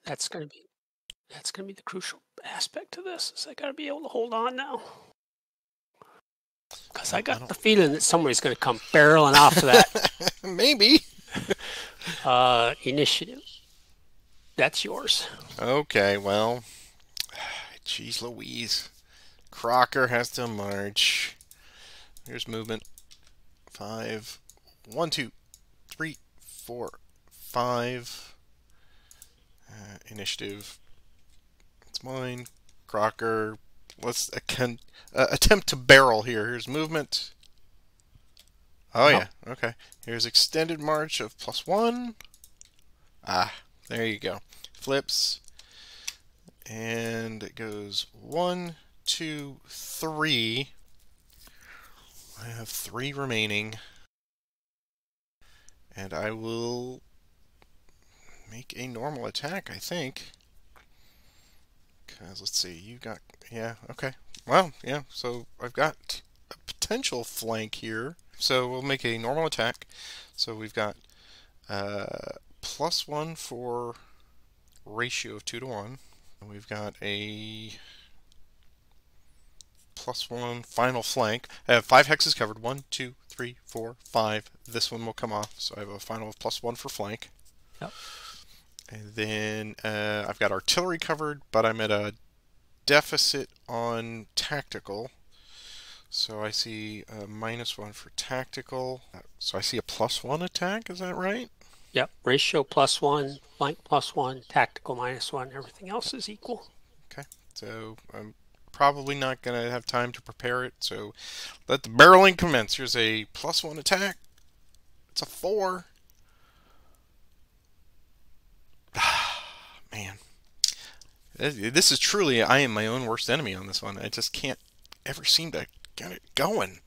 That's going to be the crucial aspect to this, is I got to be able to hold on now. Because I got the feeling that somebody's going to come barreling off of that. Maybe. Initiative. That's yours. Okay, well, jeez Louise. Crocker has to march. Here's movement. 5. 1, 2, 3, 4, 5. Initiative. It's mine. Crocker. Let's attempt to barrel here. Here's movement. Oh, yeah. Okay. Here's extended march of +1. Ah, there you go. Flips. And it goes 1, 2, 3. I have 3 remaining. And I will make a normal attack, I think. Because, let's see, you got... Yeah, okay. Well, yeah, so I've got a potential flank here. So we'll make a normal attack. So we've got +1 for ratio of 2 to 1. And we've got a +1 final flank. I have 5 hexes covered. 1, 2, 3, 4, 5. This one will come off. So I have a final of +1 for flank. Yep. And then I've got artillery covered, but I'm at a deficit on tactical. So I see a -1 for tactical. So I see a +1 attack, is that right? Yep. Ratio +1, flank +1, tactical -1. Everything else is equal. Okay. So I'm probably not going to have time to prepare it. So let the barreling commence. Here's a +1 attack. It's a 4. Man. This is truly, I am my own worst enemy on this one. I just can't ever seem to get it going.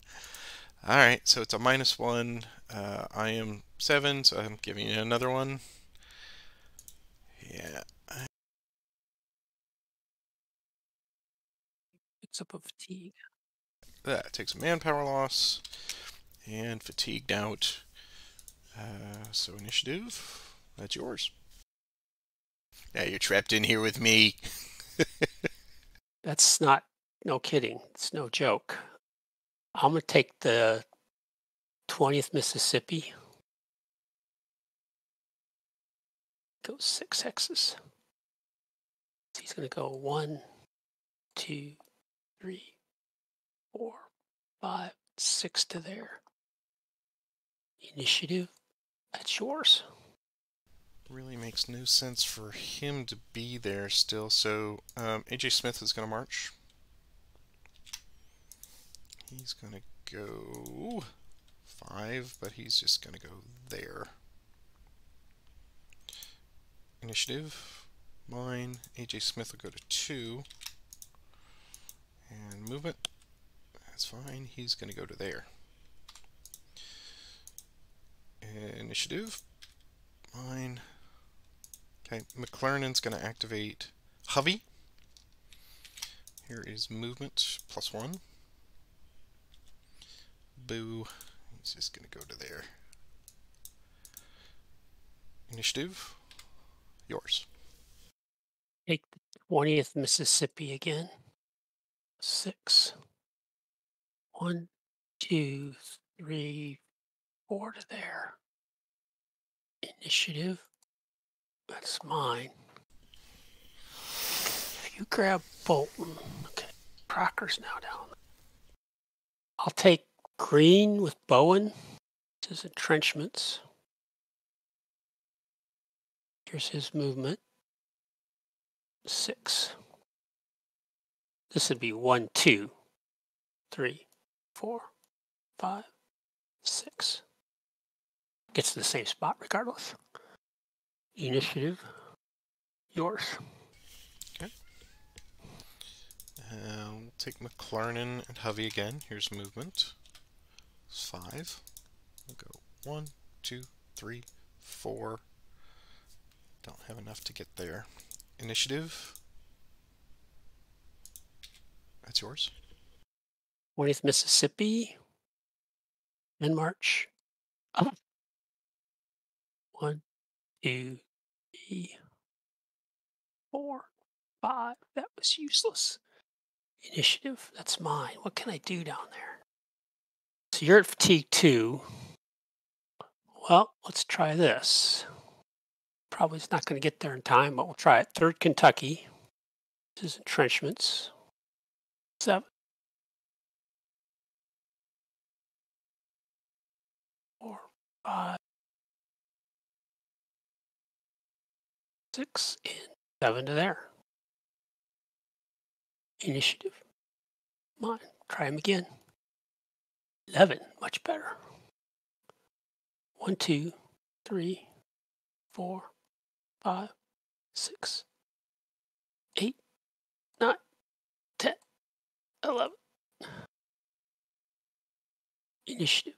Alright, so it's a -1. I am 7, so I'm giving you another one. Yeah. Picks up a fatigue. That takes a manpower loss and fatigued out. So initiative, that's yours. Now you're trapped in here with me. That's not, no kidding. It's no joke. I'm going to take the 20th Mississippi. Go 6 hexes. So he's going to go 1, 2, 3, 4, 5, 6 to there. Initiative, that's yours. Really makes no sense for him to be there still, so AJ Smith is going to march. He's going to go 5, but he's just going to go there. Initiative, mine. AJ Smith will go to 2. And movement, that's fine. He's going to go to there. Initiative, mine. Okay, McClernand's going to activate Hovey. Here is movement, +1. Boo. He's just going to go to there. Initiative, yours. Take the 20th Mississippi again. 6. 1, 2, 3, 4 to there. Initiative, that's mine. If you grab Bolton, okay, Proctor's now down. I'll take green with Bowen. This is entrenchments. Here's his movement. 6. This would be 1, 2, 3, 4, 5, 6. Gets to the same spot regardless. Initiative, yours. Okay. We'll take McClarnon and Hovey again. Here's movement. It's 5. We'll go 1, 2, 3, 4. Don't have enough to get there. Initiative. That's yours. 20th Mississippi. And march. Up. 1, 2, 3, 4, 5. That was useless. Initiative, that's mine. What can I do down there? So you're at fatigue 2. Well, let's try this. Probably it's not going to get there in time, but we'll try it. 3rd Kentucky. This is entrenchments. 7. 4, 5, 6, and 7 to there. Initiative, mine. Try him again. 11, much better. 1, 2, 3, 4, 5, 6, 8, 9, 10, 11. Initiative.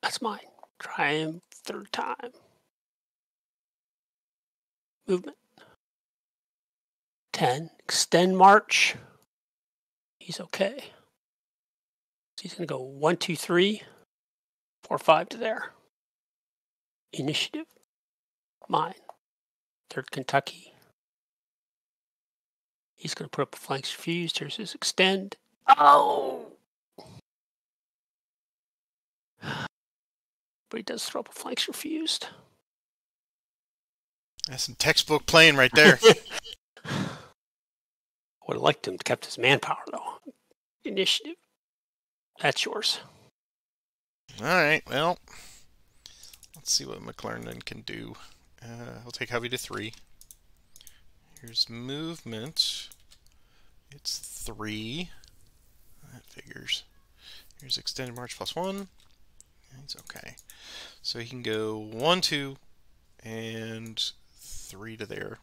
That's mine. Try him 3rd time. Movement. 10. Extend march. He's okay. So he's going to go 1, 2, 3, 4, 5 to there. Initiative. Mine. 3rd Kentucky. He's going to put up a flank fused. Here's his extend. Oh! But he does throw up a flanks refused. That's some textbook playing right there. Would have liked him to kept his manpower though. Initiative. That's yours. Alright, well, let's see what McClernand can do. I'll take Hovey to 3. Here's movement. It's 3. That figures. Here's extended march +1. He's okay. So he can go 1, 2, and 3 to there.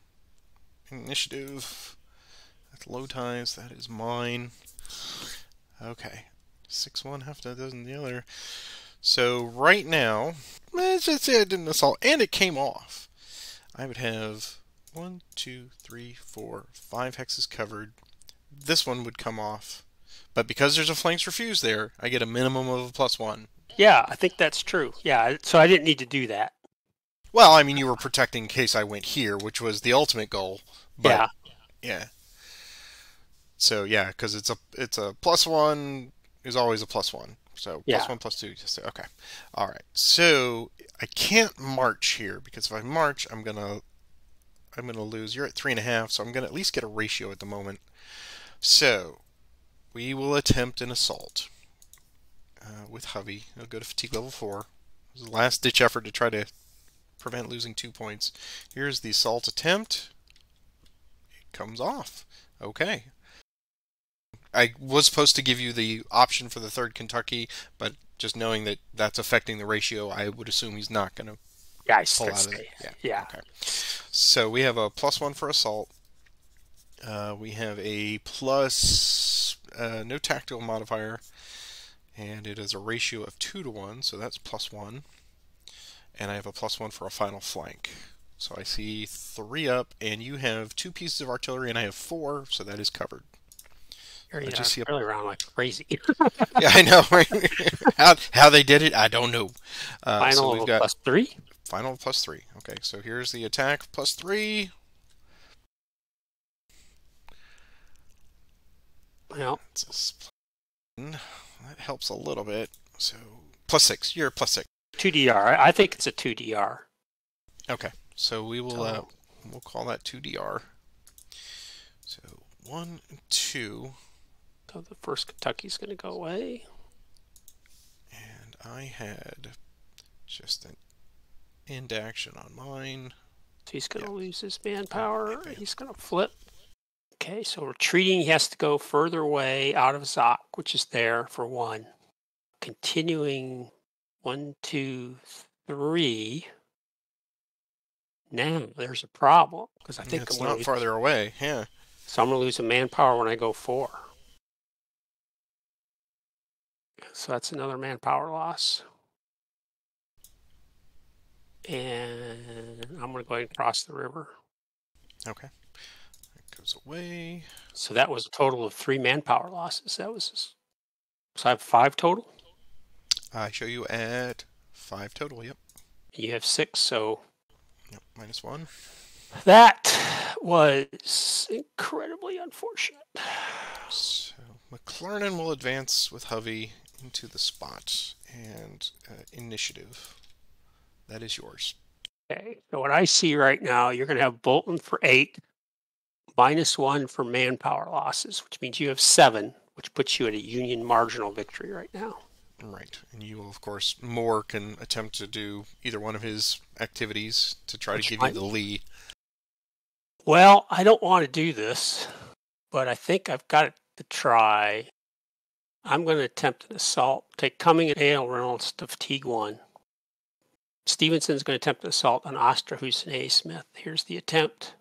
Initiative. That's low ties. That is mine. Okay. 6-1, half a dozen the other. So right now, let's just say I did an assault and it came off. I would have 1, 2, 3, 4, 5 hexes covered. This one would come off. But because there's a flanks refuse there, I get a minimum of a +1. Yeah, I think that's true. Yeah, so I didn't need to do that. Well, I mean, you were protecting in case I went here, which was the ultimate goal. But, yeah. So, yeah, because it's a +1 is always a +1. So, +1, +2. Just okay. All right. So, I can't march here because if I march, I'm gonna lose. You're at 3.5, so I'm gonna at least get a ratio at the moment. So, we will attempt an assault with Hovey. It'll go to fatigue level 4. It was a last-ditch effort to try to prevent losing 2 points. Here's the assault attempt. It comes off. Okay. I was supposed to give you the option for the 3rd Kentucky, but just knowing that that's affecting the ratio, I would assume he's not going to pull out of it. Yeah. Okay. So we have a +1 for assault. We have a no tactical modifier, and it is a ratio of 2 to 1, so that's +1. And I have a +1 for a final flank. So I see 3 up, and you have 2 pieces of artillery, and I have 4, so that is covered. You're really around like crazy. Yeah, I know. How they did it, I don't know. Final so we've got +3? Final +3. Okay, so here's the attack +3. Well, that helps a little bit. So +6. You're +6. 2DR. I think it's a 2DR. Okay, so we will we'll call that 2DR. So 1 and 2. So the 1st Kentucky's going to go away. And I had just an end action on mine. So he's going to lose his manpower. He's going to flip. Okay, so retreating, he has to go further away out of Zoc, which is there for 1. Continuing 1, 2, 3. Now there's a problem because I think it's not farther away. Yeah. So I'm going to lose a manpower when I go 4. So that's another manpower loss. And I'm going to go ahead and cross the river. Okay. It goes away. So that was a total of 3 manpower losses. So I have 5 total? I show you at 5 total, yep. You have 6, so... Yep, -1. That was incredibly unfortunate. So McClernand will advance with Hovey into the spot, and initiative. That is yours. Okay, so what I see right now, you're going to have Bolton for 8, -1 for manpower losses, which means you have 7, which puts you at a Union marginal victory right now. Right, and you will, of course, Moore can attempt to do either one of his activities to try to give you the lead. Well, I don't want to do this, but I think I've got to try. I'm going to attempt an assault. Take Cumming and Ale Reynolds to fatigue 1. Stevenson's going to attempt an assault on Osterhuis and A. Smith. Here's the attempt.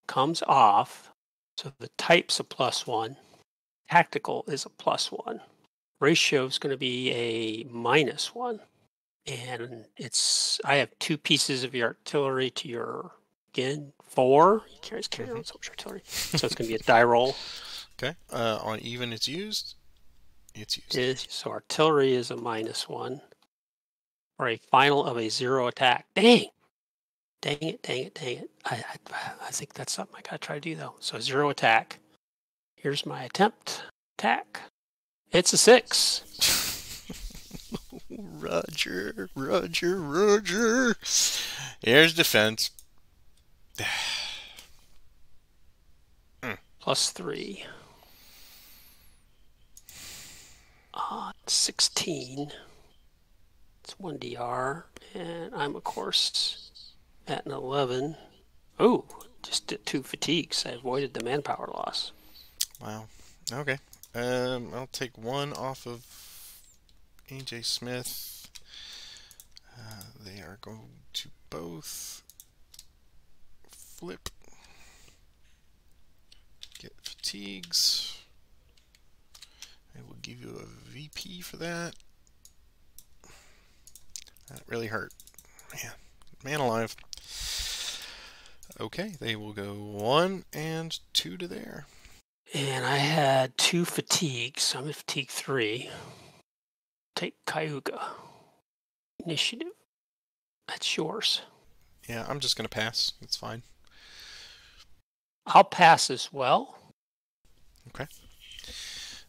Comes off. So the type's a +1. Tactical is a +1. Ratio is going to be a -1. And I have 2 pieces of your artillery to your, again, 4. He carries on so much artillery. So it's going to be a die roll. Okay. On even, it's used. It's used. So artillery is a -1. For a final of a 0 attack. Dang it. I think that's something I got to try to do, though. So 0 attack. Here's my attempt. Attack. It's a 6. Roger. Here's defense. +3. 16. It's 1 DR. And I'm, of course, at an 11. Oh, just did 2 fatigues. I avoided the manpower loss. Wow. Okay. I'll take 1 off of A.J. Smith. They are going to both flip. Get fatigues. I will give you a VP for that. That really hurt. Man alive. Okay, they will go 1 and 2 to there. And I had 2 fatigues, so I'm at fatigue 3. Take Cayuga. Initiative. That's yours. Yeah, I'm just going to pass. It's fine. I'll pass as well. Okay.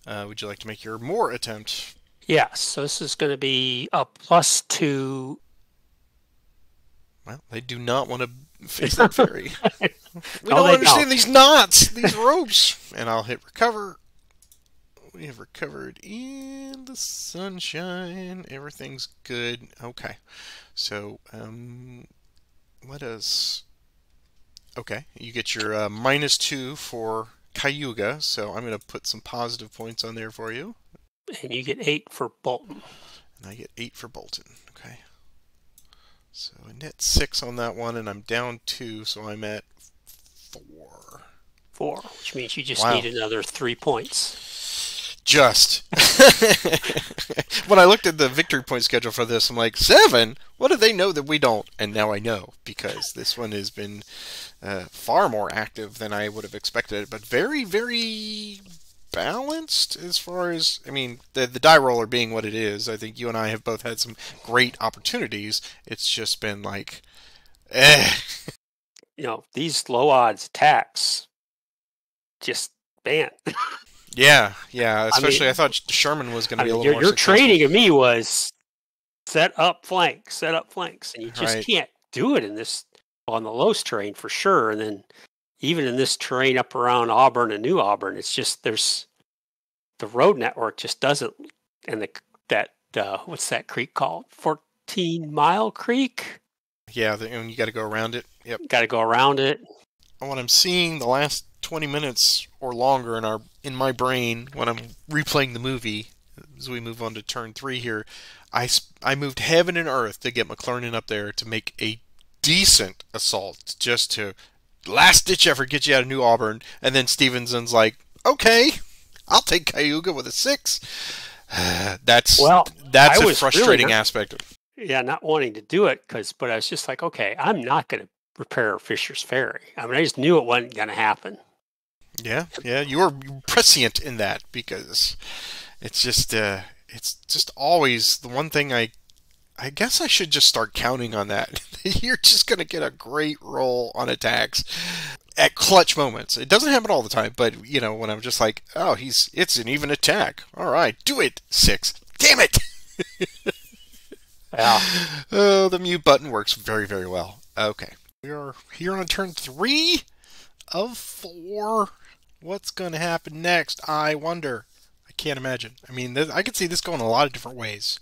Would you like to make your more attempt? Yes, so this is going to be a +2. Well, they do not want to face that ferry. We No, don't they understand don't. these knots, these ropes. And I'll hit recover. We have recovered in the sunshine. Everything's good. Okay. So, let us... Okay, you get your -2 for Cayuga, so I'm going to put some positive points on there for you. And you get 8 for Bolton. And I get 8 for Bolton. Okay. So I net 6 on that one, and I'm down 2, so I'm at 4. 4, which means you just need another 3 points. Just. When I looked at the victory point schedule for this, I'm like, 7? What do they know that we don't? And now I know, because this one has been far more active than I would have expected, but very, very balanced as far as, I mean, the die roller being what it is. I think you and I have both had some great opportunities. It's just been like, You know, these low odds attacks, just man. Yeah. Especially, I thought Sherman was going to be a little more your successful. training of me was set up flanks, and you just Right. can't do it in this on the Lowe's terrain for sure. And then even in this terrain up around Auburn and New Auburn, it's just the road network just doesn't. And what's that creek called? 14-Mile Creek. Yeah, and you got to go around it. Yep. Got to go around it. And what I'm seeing the last 20 minutes or longer in my brain when I'm replaying the movie, as we move on to turn 3 here, I moved heaven and earth to get McClernand up there to make a decent assault, just to last-ditch effort get you out of New Auburn, and then Stevenson's like, okay, I'll take Cayuga with a 6. That's a frustrating aspect. Yeah, not wanting to do it, but I was just like, okay, I'm not going to repair Fisher's Ferry. I mean, I just knew it wasn't going to happen. Yeah, you were prescient in that, because it's just always the one thing I guess I should just start counting on that. You're just going to get a great roll on attacks at clutch moments. It doesn't happen all the time, but you know, when I'm just like, oh, it's an even attack. All right, do it. 6. Damn it. Yeah. Oh, the mute button works very, very well. Okay. We are here on turn 3 of 4. What's going to happen next? I wonder. I can't imagine. I mean, I could see this going a lot of different ways.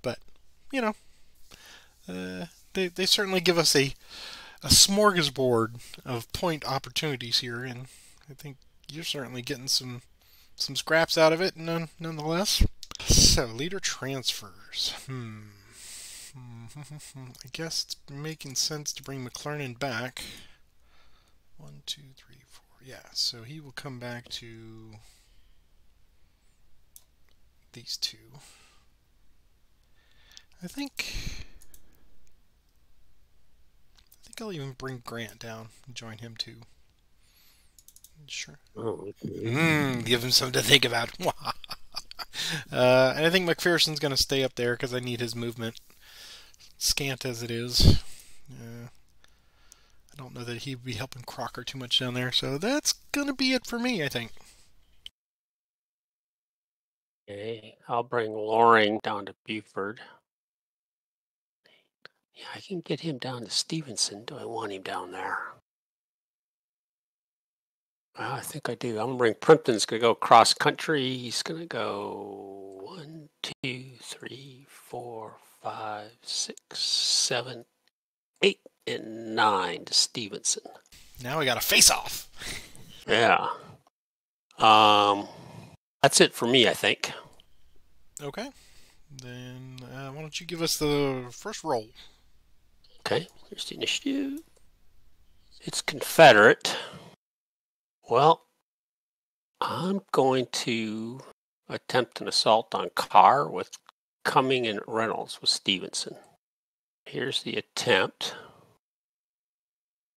But, you know, they certainly give us a smorgasbord of point opportunities here, and I think you're certainly getting some scraps out of it, nonetheless. So, leader transfers. I guess it's making sense to bring McClernand back. 1, 2, 3, 4. Yeah, so he will come back to these 2. I think I'll even bring Grant down and join him too. Sure. Oh, give him something to think about. And I think McPherson's going to stay up there because I need his movement. Scant as it is. I don't know that he'd be helping Crocker too much down there, so that's going to be it for me, I think. okay, I'll bring Loring down to Buford. Yeah, I can get him down to Stevenson. Do I want him down there? Well, I think I do. I'm going to bring Plimpton's going to go cross country. He's going to go 1, 2, 3, 4, 5, 6, 7, 8, and 9 to Stevenson. Now we got a face-off. Yeah. That's it for me, I think. Okay. Then why don't you give us the first roll? Okay. Here's the initiative. It's Confederate. Well, I'm going to attempt an assault on Carr with Cumming and Reynolds with Stevenson. Here's the attempt.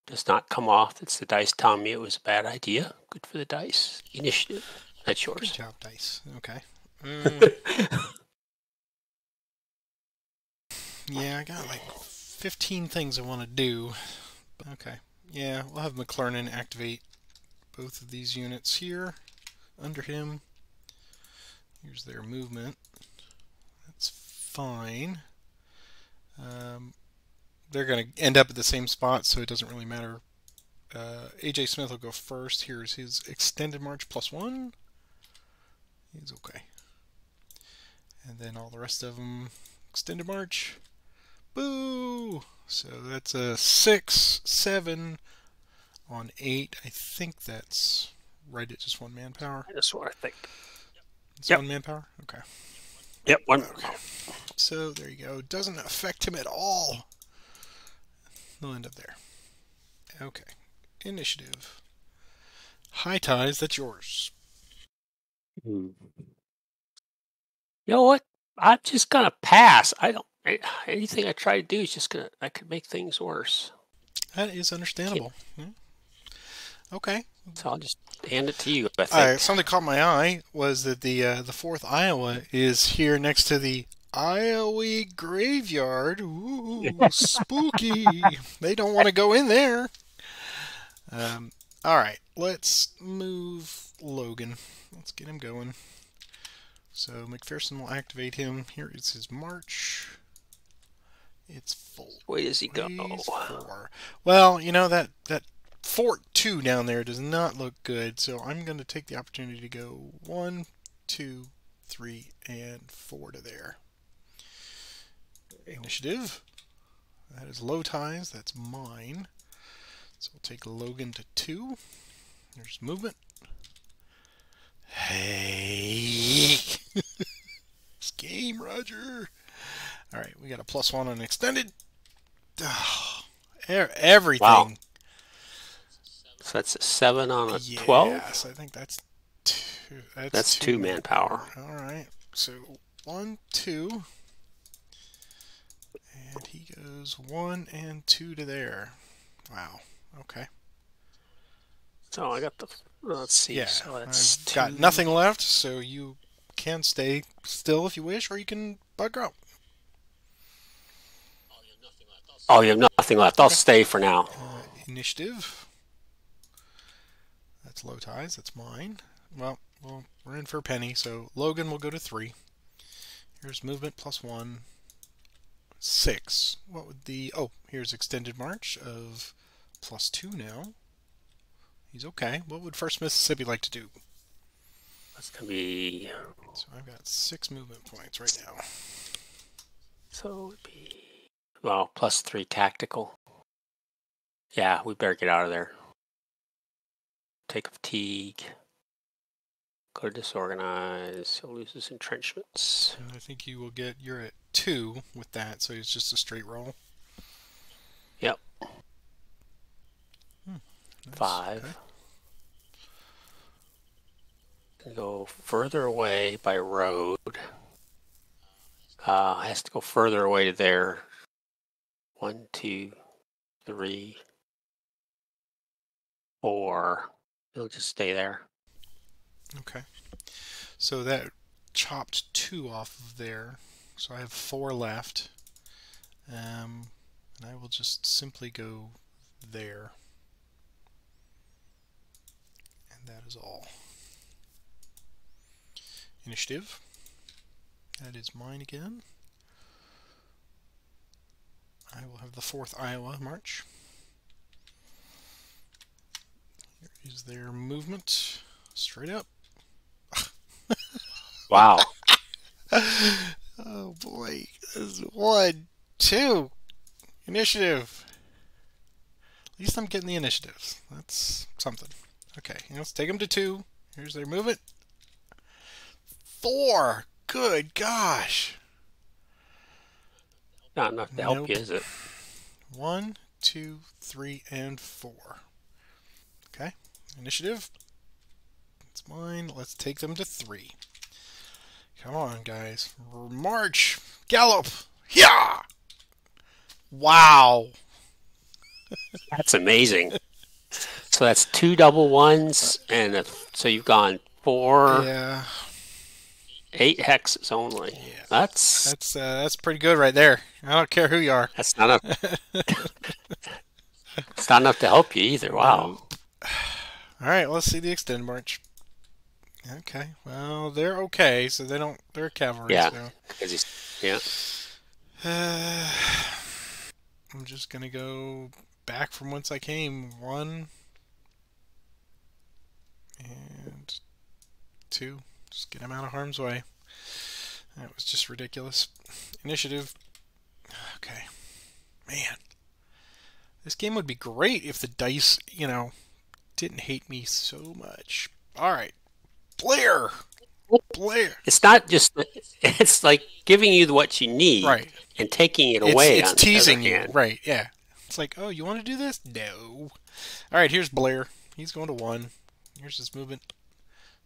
Does not come off. It's the dice telling me it was a bad idea. Good for the dice. Initiative. That's yours. Good job, dice. Okay. Yeah, I got like 15 things I want to do. Okay. Yeah, we'll have McClernand activate both of these units here under him. Here's their movement. That's fine. They're going to end up at the same spot, so it doesn't really matter. A.J. Smith will go first. Here's his extended march +1. He's okay. And then all the rest of them, extended march. Boo! So that's a 6, 7 on 8. I think that's right at just 1 manpower. That's what I think. It's 1 manpower? Okay. Yep, 1. Okay. So there you go. Doesn't affect him at all. They'll end up there. Okay. Initiative. High ties, that's yours. You know what? I'm just gonna pass. Anything I try to do is just I could make things worse. That is understandable. Yeah. Okay. So I'll just hand it to you, I think. Alright, something caught my eye was that the 4th Iowa is here next to the Iowa graveyard. Ooh, spooky. They don't want to go in there. Alright, let's move Logan. Let's get him going. So McPherson will activate him. Here is his march. It's full. Where does he go? 4. Well, you know, that Fort 2 down there does not look good, so I'm going to take the opportunity to go 1, 2, 3, and 4 to there. Initiative. That is low ties. That's mine. So we'll take Logan to 2. There's movement. Hey! This game, Roger! Alright, we got a +1 on extended. Oh, everything. Wow. So that's a 7 on a 12? Yes, I think that's 2. That's 2 manpower. Alright, so 1, 2. And he goes 1 and 2 to there. Wow, okay. So I got the, let's see. Yeah, so that's I've got nothing left, so you can stay still if you wish, or you can bugger out. Oh, you have nothing left. I'll stay for now. Initiative. That's low ties. That's mine. Well, we're in for a penny, so Logan will go to 3. Here's movement +1. 6. What would the... Oh, here's extended march of +2 now. He's okay. What would 1st Mississippi like to do? That's going to be... So I've got 6 movement points right now. So it would be... Well, +3 tactical. Yeah, we better get out of there. Take fatigue. Go to disorganize. He'll lose his entrenchments. And I think you will get... You're at 2 with that, so it's just a straight roll. Yep. Nice. 5. Okay. Go further away by road. Has to go further away to there. 1, 2, 3, 4. He'll just stay there. Okay. So that chopped 2 off of there. So I have 4 left. And I will just simply go there. And that is all. Initiative. That is mine again. I will have the 4th Iowa march. Here is their movement. Straight up. Wow. Oh boy. This is 1, 2. Initiative. At least I'm getting the initiatives. That's something. Okay, let's take them to 2. Here's their movement. 4. Good gosh. Not enough to help you, is it? 1, 2, 3, and 4. Okay. Initiative. It's mine. Let's take them to 3. Come on, guys. March! Gallop! Yeah! Wow! That's amazing. So that's 2 double ones, and so you've gone 4, Yeah. 8 hexes only. Yeah. That's pretty good right there. I don't care who you are. That's not enough. It's not enough to help you either. Wow. All right, let's see the extended march. Okay, well they're okay, so they're cavalry. Yeah. So. I'm just gonna go back from whence I came. 1 and 2. Just get him out of harm's way. That was just ridiculous. Initiative. Okay. Man. This game would be great if the dice, didn't hate me so much. Alright. Blair! Blair! It's not just, it's like giving you what you need, right, and taking it away. It's teasing you. Right, yeah. It's like, oh, you want to do this? No. Alright, here's Blair. He's going to 1. Here's his movement.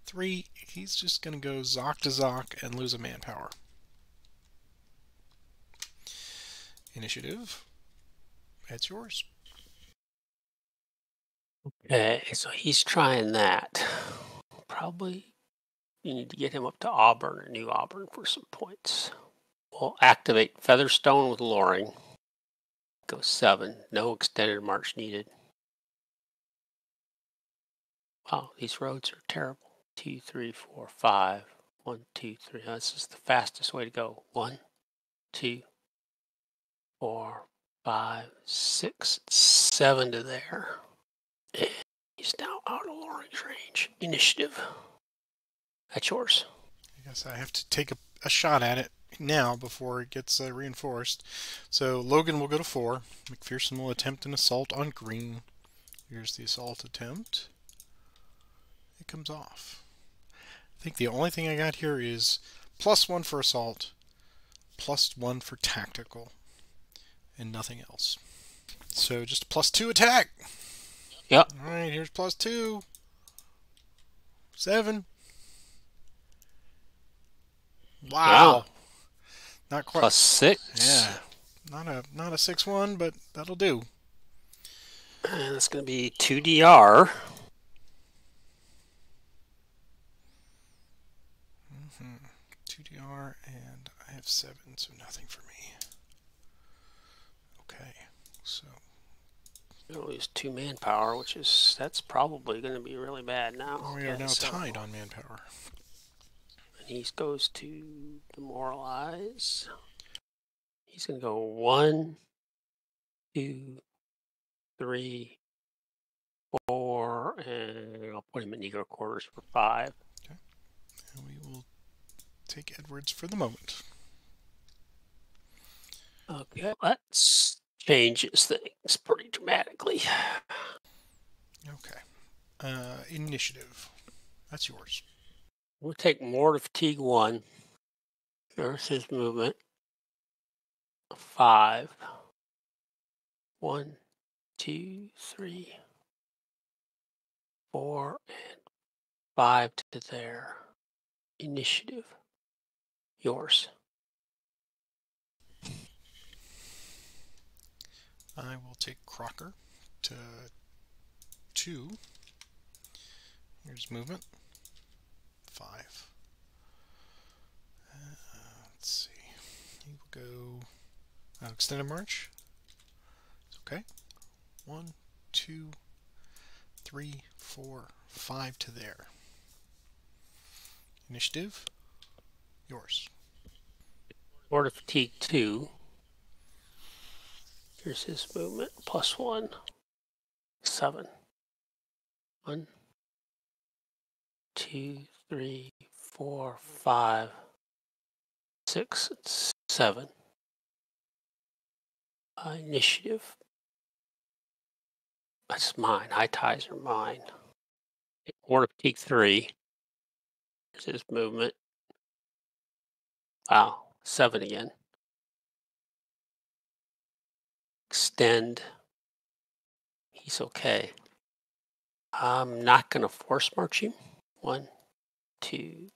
3. He's just going to go Zoc to Zoc and lose a manpower. Initiative. That's yours. Okay, so he's trying that. Probably you need to get him up to Auburn or New Auburn for some points. We'll activate Featherstone with Loring. Go 7. No extended march needed. Wow, these roads are terrible. 2, 3, 4, 5. 1, 2, 3. This is the fastest way to go. 1, 2, 4, 5, 6, 7 to there. And he's now out of Loring's range. Initiative. That's yours. I guess I have to take a shot at it now before it gets reinforced. So Logan will go to 4. McPherson will attempt an assault on green. Here's the assault attempt. It comes off. I think the only thing I got here is +1 for assault, +1 for tactical, and nothing else. So just a +2 attack. Yep. Alright, here's +2. 7. Wow. Not quite. +6. Yeah. Not a 6-1, but that'll do. And that's going to be 2 DR. 2 DR, and I have 7, so nothing for me. Okay, so You'll lose 2 manpower, that's probably going to be really bad now. we are now tied on manpower. And he goes to demoralize. He's going to go 1, 2, 3, 4, and I'll put him in Negro quarters for 5. Okay, and we will take Edwards for the moment. Okay, let's changes things pretty dramatically. Okay, initiative. That's yours. We'll take mortar fatigue 1. There's his movement. 5. 1, 2, 3, 4, and 5 to there. Initiative. Yours. I will take Crocker to 2. Here's movement. 5. Let's see. He will go extended march. It's okay. 1, 2, 3, 4, 5 to there. Initiative. Yours. Mortar fatigue 2. Here's his movement. +1. 7. 1, 2, 3, 4, 5, 6, 7. Initiative. That's mine. High ties are mine. Mortar fatigue 3. Here's his movement. Wow. 7 again. Extend He's okay. I'm not going to force march him. 1, 2,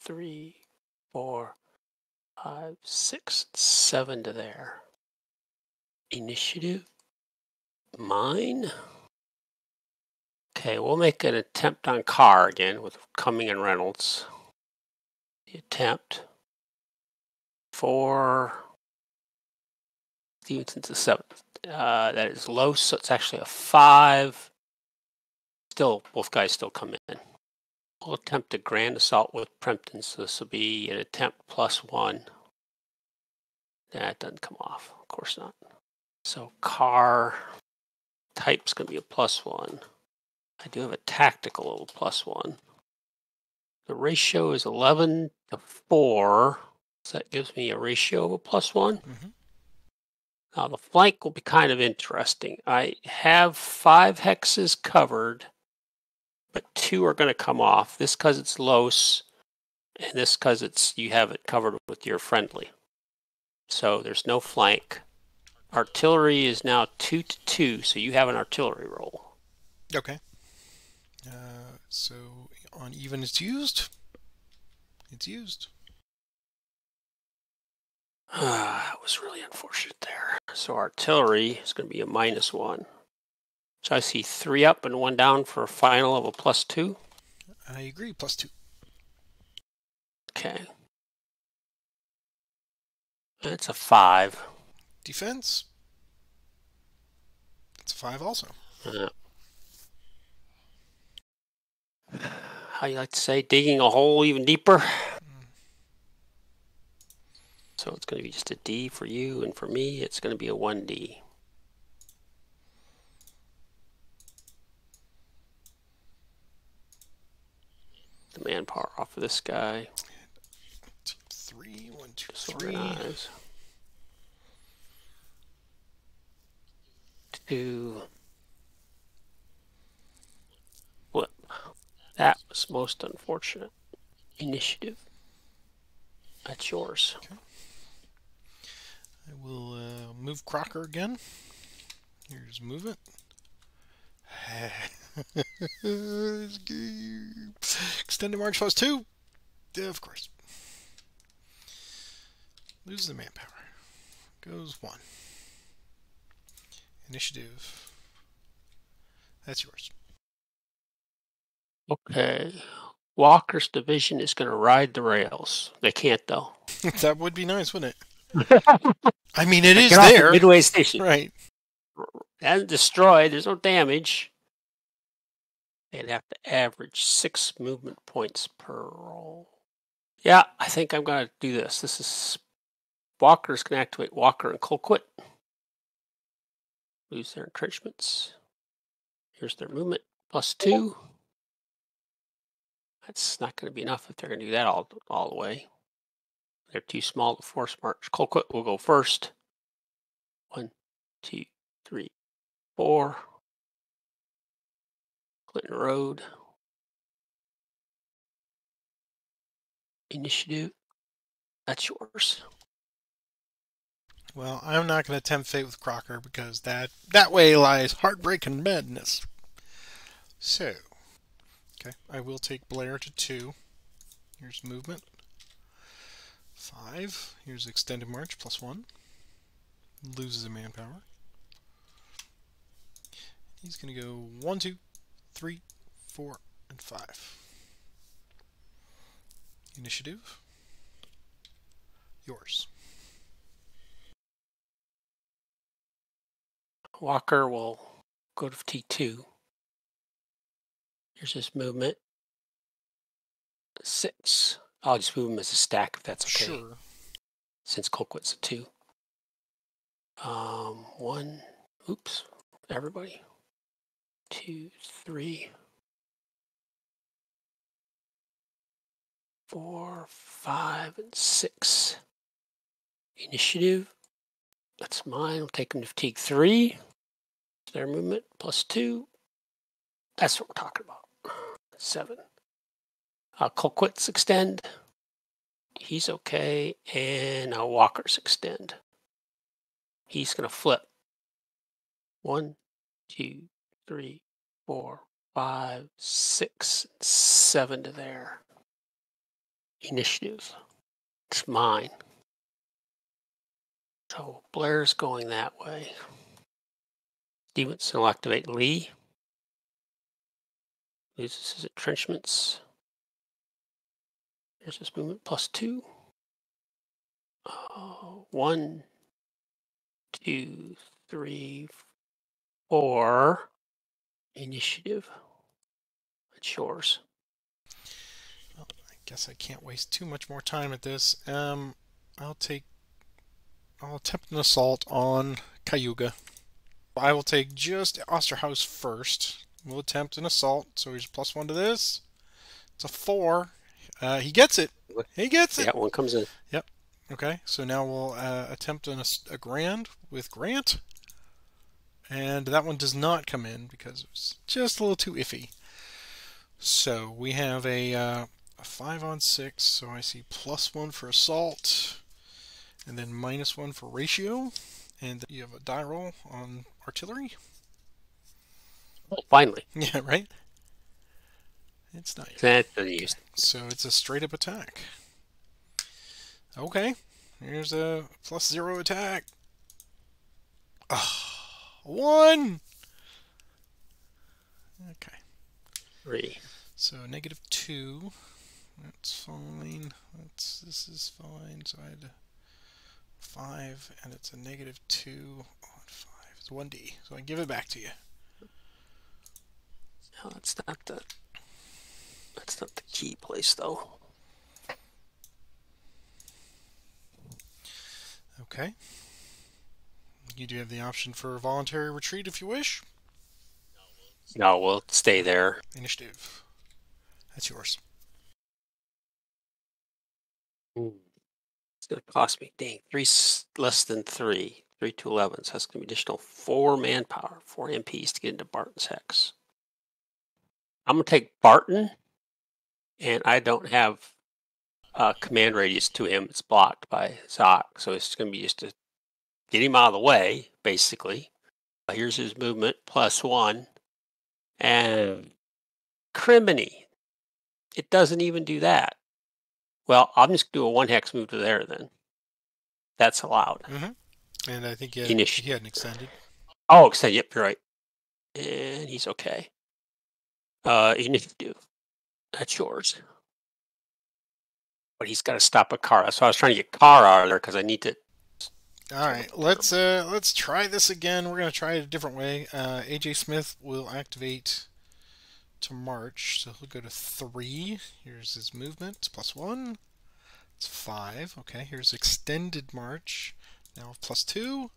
3, 4, 5, 6, 7 to there. Initiative. Mine. Okay, we'll make an attempt on Carr again with Cumming and Reynolds. The attempt. 4. Stevenson's a 7. That is low, so it's actually a 5. Still, both guys still come in. We'll attempt a grand assault with Pemberton, so this will be an attempt +1. That doesn't come off, of course not. So Carr type's going to be a +1. I do have a tactical of a +1. The ratio is 11 to 4. So that gives me a ratio of a +1. Mm-hmm. Now the flank will be kind of interesting. I have 5 hexes covered, but 2 are going to come off. This because it's Los, and this because you have it covered with your friendly. So there's no flank. Artillery is now 2 to 2, so you have an artillery roll. Okay. So on even it's used. It's used. That was really unfortunate there. So artillery is going to be a -1. So I see 3 up and 1 down for a final of a +2. I agree. +2. Okay. That's a 5. Defense. It's a 5 also. How you like to say, digging a hole even deeper. So it's going to be just a D for you, and for me, it's going to be a 1D. The manpower off of this guy. 3, 1, 2, Just 3. organize. 2. Flip. That was most unfortunate. Initiative. That's yours. Okay. I will move Crocker again. Here's movement. Extended march +2. Of course. Loses the manpower. Goes 1. Initiative. That's yours. Okay. Walker's division is going to ride the rails. They can't, though. That would be nice, wouldn't it? I mean, it is Get off there. the Midway Station. Right. It hasn't destroyed. There's no damage. They'd have to average 6 movement points per roll. Yeah, I think I'm going to do this. This is Walker's going to activate Walker and Colquitt. Lose their entrenchments. Here's their movement +2. That's not going to be enough if they're going to do that all the way. They're too small to force march. Colquitt will go first. 1, 2, 3, 4. Clinton Road. Initiative. That's yours. Well, I'm not going to tempt fate with Crocker because that way lies heartbreak and madness. So, okay, I will take Blair to 2. Here's movement. 5. Here's extended march +1. Loses a manpower. He's going to go 1, 2, 3, 4, and 5. Initiative. Yours. Walker will go to T2. Here's his movement. 6. I'll just move him as a stack if that's okay. Sure. Since Colquitt's a 2. 1. Oops. Everybody. 2, 3, 4, 5, and 6. Initiative. That's mine. We'll take them to fatigue 3. Their movement +2. That's what we're talking about. 7. Colquitt's extend. He's okay. And Walker's extend. He's going to flip. 1, 2, 3, 4, 5, 6, 7 to there. Initiative. It's mine. So Blair's going that way. Stevenson will activate Lee. Loses his entrenchments. Here's his movement +2. 1, 2, 3, 4. Initiative. It's yours. Well, I guess I can't waste too much more time at this. I'll attempt an assault on Cayuga. I will take just Osterhaus first. We'll attempt an assault. So here's +1 to this. It's a 4. He gets it. He gets it. Yeah, one comes in. Yep. Okay. So now we'll attempt a grand with Grant. And that one does not come in because it's just a little too iffy. So we have a 5 on 6. So I see +1 for assault. And then -1 for ratio. And you have a die roll on artillery. Oh, finally. Yeah, right? It's nice. That's used. So it's a straight up attack. Okay. Here's a +0 attack. Oh, 1! Okay. 3. So -2. That's fine. This is fine. So I had 5, and it's a -2 on 5. It's 1d. So I give it back to you. No, that's not the key place though. Okay. You do have the option for a voluntary retreat if you wish. No, we'll stay there. Initiative. That's yours. It's going to cost me, dang, 3 less than 3. 3 to 11. So that's going to be additional 4 manpower, 4 MPs to get into Barton's hex. I'm going to take Barton, and I don't have command radius to him. It's blocked by Zoc, so it's going to be just to get him out of the way, basically. Here's his movement, +1. And Criminy, it doesn't even do that. Well, I'm just going to do a 1 hex move to there then. That's allowed. Mm-hmm. And I think he had an extended. Oh, extended, yep, you're right. And he's okay. Initiative. That's yours. But he's got to stop a car. So I was trying to get car out of there because I need to. All right, let's try this again. We're gonna try it a different way. AJ Smith will activate to march, so he'll go to 3. Here's his movement, +1. It's 5. Okay, here's extended march. Now +2.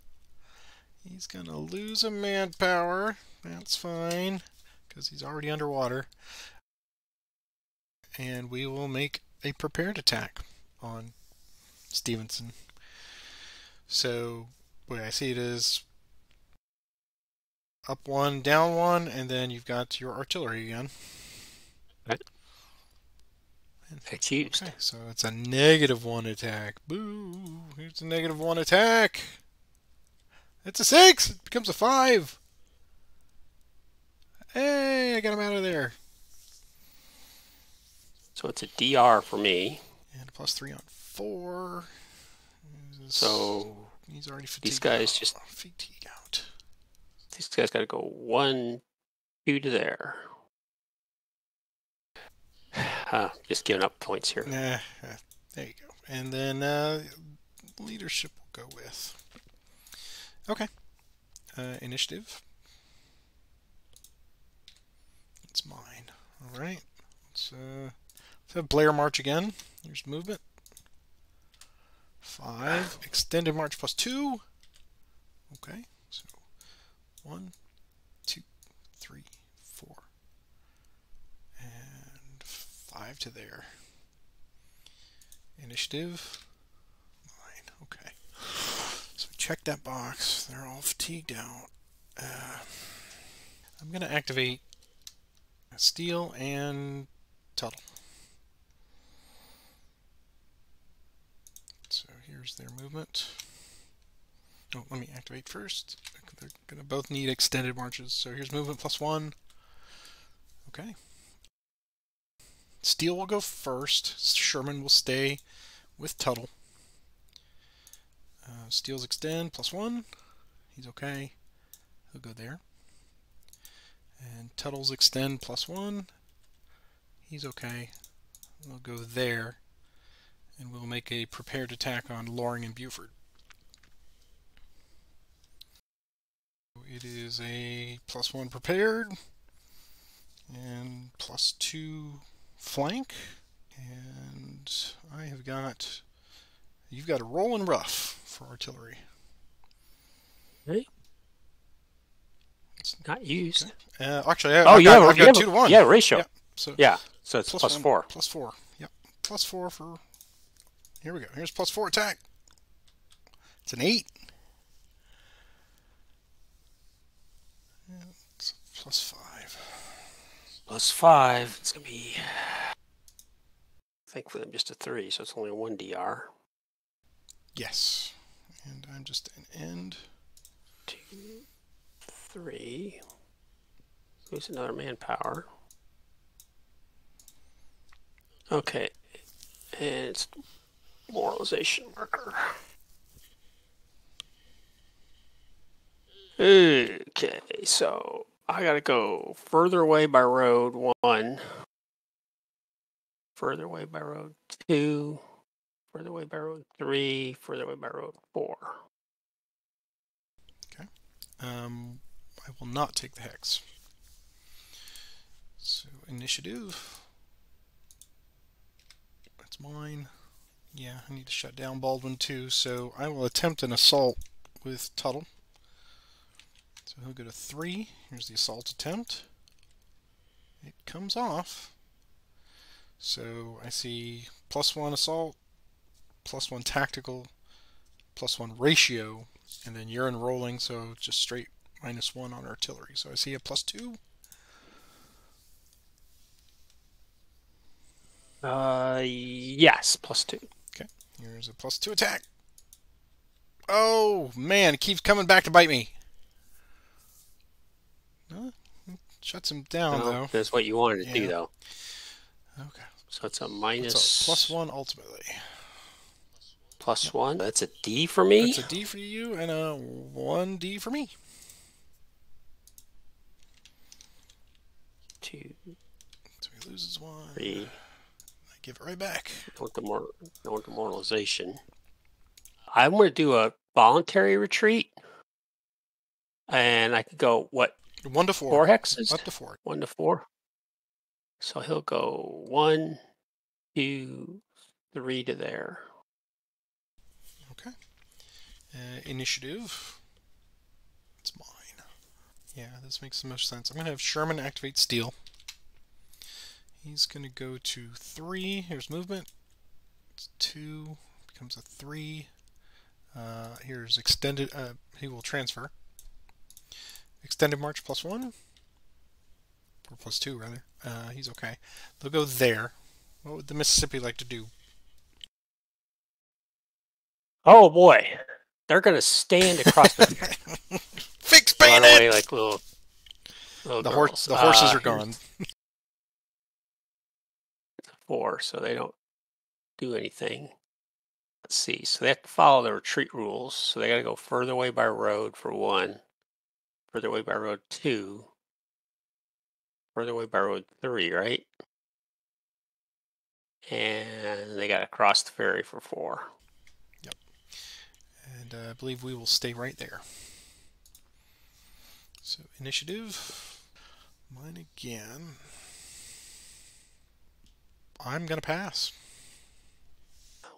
He's gonna lose a manpower. That's fine because he's already underwater. And we will make a prepared attack on Stevenson. So the way I see it is up 1, down 1, and then you've got your artillery again. Right. It's used. Okay, so it's a -1 attack. Boo! Here's a -1 attack. It's a 6. It becomes a 5. Hey, I got him out of there. So it's a DR for me. And a +3 on 4. So he's already fatigued. These guys just fatigue out. These guys got to go 1, 2 to there. Just giving up points here. There you go. And then leadership will go with. Okay. Initiative. It's mine. All right. Let's have Blair march again. Here's movement. 5. Extended march +2. Okay. So 1, 2, 3, 4, and 5 to there. Initiative. 9. Okay. So check that box. They're all fatigued out. I'm going to activate Steel and Tuttle. So here's their movement. Oh, let me activate first. They're going to both need extended marches. So here's movement +1. Okay. Steele will go first. Sherman will stay with Tuttle. Steele's extend +1. He's okay. He'll go there. And Tuttle's extend +1. He's okay. We'll go there. And we'll make a prepared attack on Loring and Buford. It is a +1 prepared. And +2 flank. And I have got... You've got a rolling rough for artillery. Okay. It's not used. Okay. Actually, I've got 2 to 1. Yeah, ratio. Yeah, so it's +4. +4. Yep. +4 for... Here we go. Here's +4 attack. It's an 8. Yeah, it's +5. +5. It's going to be... I think for them just a 3, so it's only 1 DR. Yes. And I'm just an end. 2, 3. Lose another manpower. Okay. And it's moralization marker. Okay, so I gotta go further away by road 1. Further away by road 2. Further away by road 3. Further away by road 4. Okay. I will not take the hex. So initiative. That's mine. Yeah, I need to shut down Baldwin too, so I will attempt an assault with Tuttle. So he'll go to 3. Here's the assault attempt. It comes off. So I see +1 assault, +1 tactical, +1 ratio, and then you're enrolling, so just straight -1 on artillery. So I see a +2. Yes, +2. Okay, here's a +2 attack. Oh man, it keeps coming back to bite me. Shuts him down though. That's what you wanted to do though. Okay. So it's a minus. It's a +1 ultimately. +1. That's a D for me. That's a D for you and a 1D for me. 2. So he loses 1. 3. I give it right back. Don't demoralization. I'm going to do a voluntary retreat, and I could go what? 1 to 4. 4 hexes. Up to 4. 1 to 4. So he'll go 1, 2, 3 to there. Okay. Initiative. It's mine. Yeah, this makes the most sense. I'm going to have Sherman activate Steele. He's going to go to 3. Here's movement. It's 2. Becomes a 3. Here's extended. He will transfer. Extended march +1. Or +2, rather. He's okay. They'll go there. What would the Mississippi like to do? Oh boy. They're going to stand across the... Fix bayonet! Away like little the girls. The horses are gone. 4, so they don't do anything. Let's see. So they have to follow the retreat rules. So they got to go further away by road for 1. Further away by road 2. Further away by road 3, right? And they got to cross the ferry for 4. Yep. And I believe we will stay right there. So initiative. Mine again. I'm going to pass.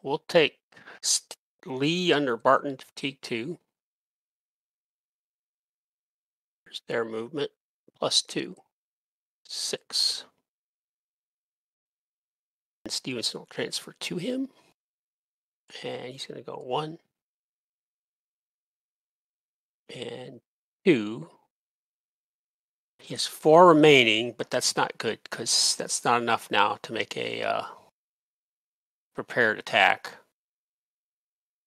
We'll take Lee under Barton Fatigue 2. There's their movement. +2. 6. And Stevenson will transfer to him. And he's going to go 1. And 2. He has 4 remaining, but that's not good because that's not enough now to make a prepared attack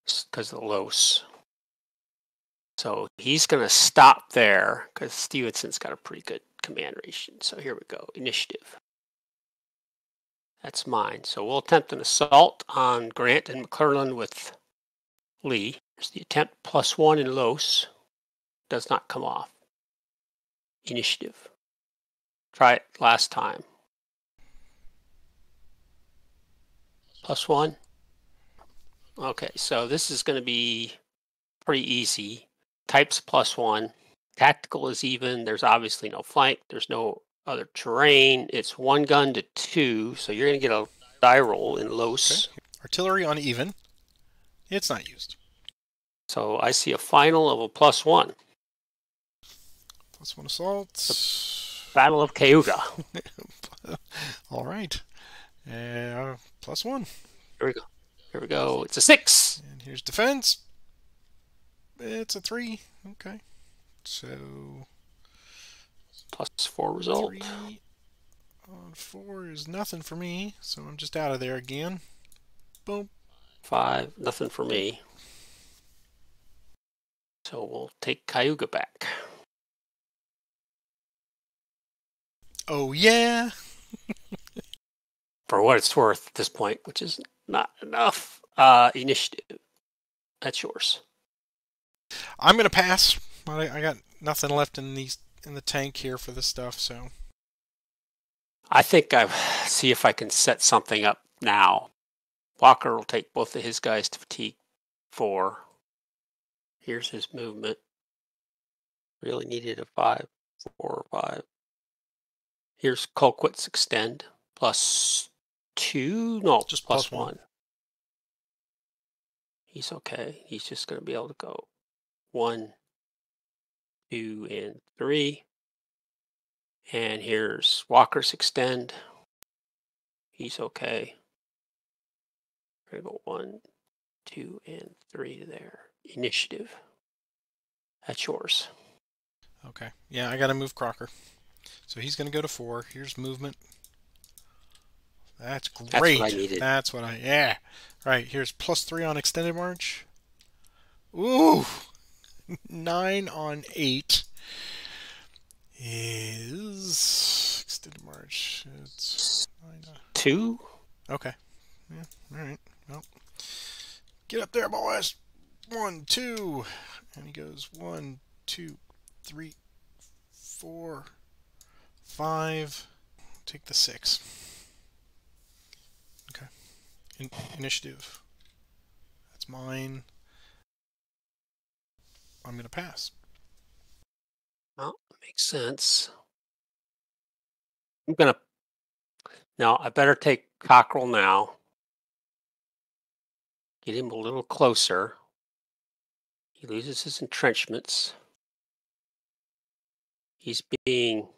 because of the Los. So he's going to stop there because Stevenson's got a pretty good command ration. So here we go. Initiative. That's mine. So we'll attempt an assault on Grant and McClellan with Lee. There's the attempt +1 in Los. Does not come off. Initiative. Try it last time. +1. Okay, so this is going to be pretty easy. Types +1. Tactical is even. There's obviously no flank. There's no other terrain. It's 1 gun to 2, so you're going to get a die roll in Los. Okay. Artillery on even. It's not used. So I see a final of a +1. +1 assault. Battle of Cayuga. All right. +1. Here we go. Here we go. It's a 6. And here's defense. It's a 3. Okay. So +4 result. 3 on 4 is nothing for me, so I'm just out of there again. Boom. 5, nothing for me. So we'll take Cayuga back. Oh yeah. For what it's worth at this point, which is not enough. Initiative. That's yours. I'm gonna pass. I got nothing left in the tank here for this stuff, so I think I see if I can set something up now. Walker will take both of his guys to fatigue 4. Here's his movement. Really needed a 5, 4, 5. Here's Colquitt's extend. +2. No, just +1. He's okay. He's just going to be able to go 1, 2, and 3. And here's Walker's extend. He's okay. We're going to go 1, 2, and 3 there. Initiative. That's yours. Okay. Yeah, I gotta move Crocker. So he's gonna go to 4. Here's movement. That's great. That's what I needed. That's what yeah. Right, here's +3 on extended march. Ooh! 9 on 8 is extended march. It's 9 2. Okay. Yeah, alright. Well, get up there, boys! 1, 2. And he goes 1, 2, 3, 4, 5. Take the 6. Okay. Initiative. That's mine. I'm going to pass. Well, that makes sense. I'm going to... Now, I better take Cockrell now. Get him a little closer. He loses his entrenchments. He's being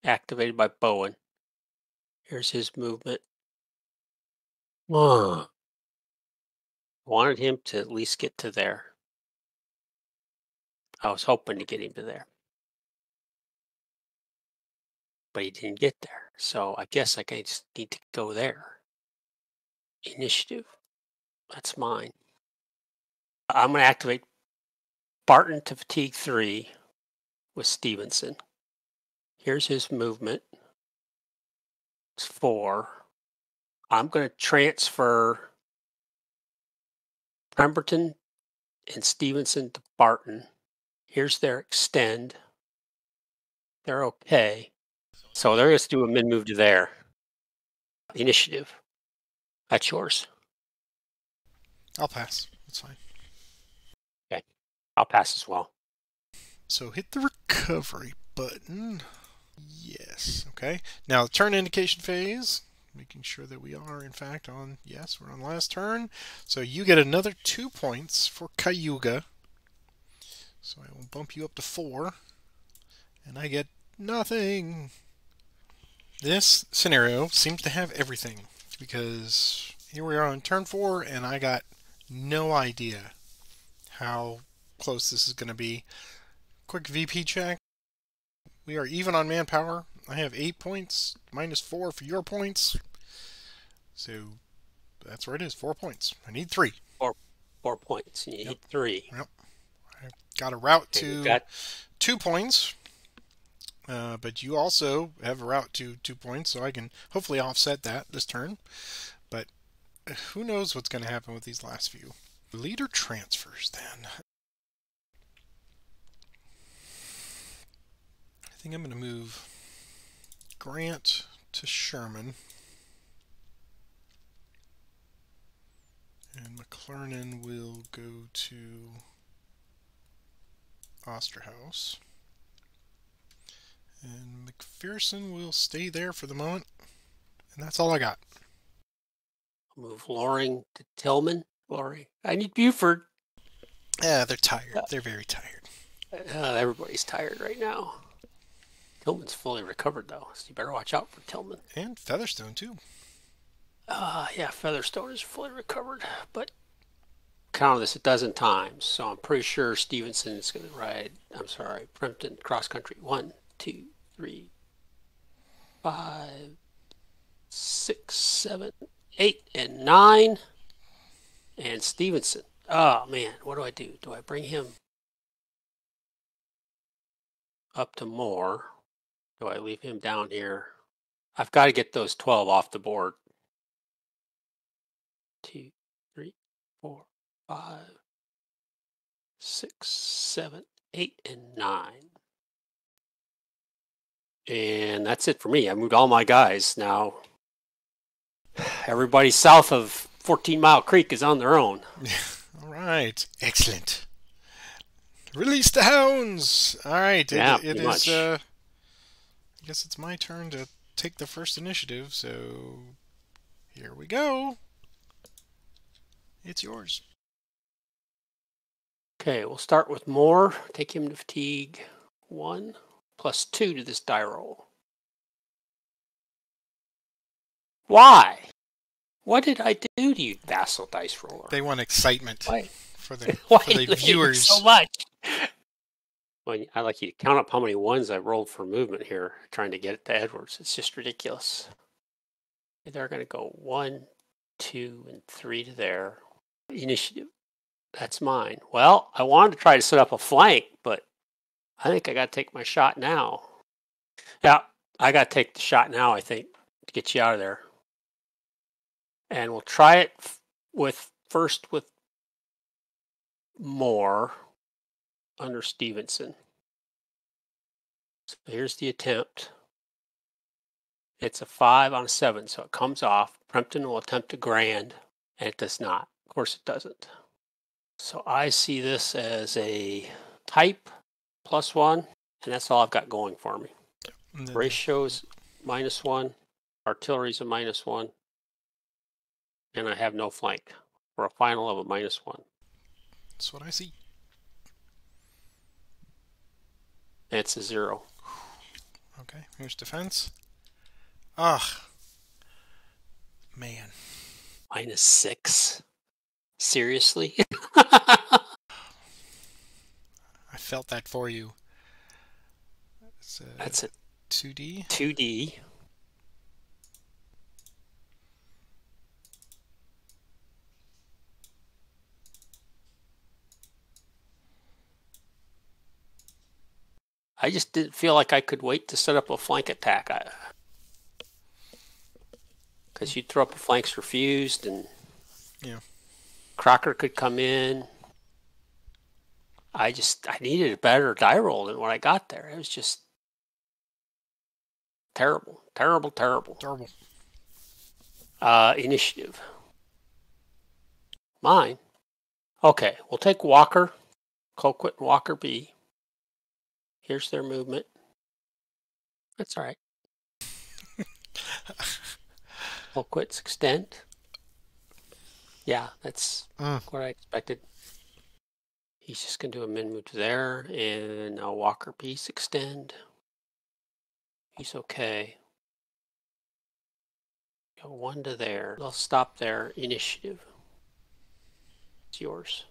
activated by Bowen. Here's his movement. Wanted him to at least get to there. I was hoping to get him to there. But he didn't get there. So I guess I just need to go there. Initiative. That's mine. I'm going to activate Barton to fatigue 3 with Stevenson. Here's his movement. It's 4. I'm going to transfer Pemberton and Stevenson to Barton. Here's their extend. They're okay. So they're going to do a mid-move to there. Initiative. That's yours. I'll pass. That's fine. Okay. I'll pass as well. So hit the recovery button. Yes. Okay. Now turn indication phase. Making sure that we are in fact on. Yes, we're on last turn. So you get another 2 points for Cayuga. So I will bump you up to 4. And I get nothing. This scenario seems to have everything. Because here we are on turn 4 and I got no idea how close this is going to be. Quick VP check. We are even on manpower. I have 8 points, -4 for your points. So that's where it is, 4 points. I need 3. 4 points. You need 3. Yep. Got a route And you to got 2 points, but you also have a route to 2 points, so I can hopefully offset that this turn. But who knows what's going to happen with these last few. Leader transfers, then. I think I'm going to move Grant to Sherman. And McClernand will go to Osterhaus. And McPherson will stay there for the moment. And that's all I got. move Loring to Tillman. Loring. I need Buford. Yeah, they're tired. They're very tired. Everybody's tired right now. Tillman's fully recovered, though, so you better watch out for Tillman. And Featherstone, too. Yeah, Featherstone is fully recovered, but counted this a dozen times, so I'm pretty sure Stevenson is going to ride, Pemberton cross country. 1, 2, 3, 5, 6, 7, 8, and 9. And Stevenson. Oh, man, what do? Do I bring him up to Moore? Do I leave him down here? I've got to get those 12 off the board. 2, 3, 4, 5, 6, 7, 8, and 9. And that's it for me. I moved all my guys. Now, everybody south of 14 Mile Creek is on their own. All right. Excellent. Release the hounds. All right. Yeah, it is. much. I guess it's my turn to take the first initiative. So here we go. It's yours. Okay, we'll start with Moore. Take him to fatigue 1 plus 2 to this die roll. Why? What did I do to you, Vassal dice roller? They want excitement Why? for the Why viewers. So much. Well, I like you to count up how many ones I rolled for movement here, trying to get it to Edwards. It's just ridiculous. They're going to go 1, 2, and 3 to there. Initiative. That's mine. Well, I wanted to try to set up a flank, but I think I got to take my shot now. Yeah, I got to take the shot now, I think, to get you out of there. And we'll try it first with Moore under Stevenson. So here's the attempt. It's a 5 on a 7, so it comes off. Pemberton will attempt a grand, and it does not. Of course it doesn't. So I see this as a type +1, and that's all I've got going for me. Ratio's -1, artillery's a -1, and I have no flank for a final of a -1. That's what I see. It's a 0. Okay, here's defense. Ugh. Man. -6. Seriously? I felt that for you. That's a 2D. 2D. I just didn't feel like I could wait to set up a flank attack. Because you'd throw up a flanks refused, and yeah, Crocker could come in. I needed a better die roll than what I got there. It was just terrible. Initiative. Mine. Okay, we'll take Walker, Colquitt, and Walker B. Here's their movement. That's all right. Colquitt's extend. Yeah, that's what I expected. He's just going to do a min move to there, and now Walker Peace extend. He's okay. Go 1 to there. They'll stop there. Initiative. It's yours.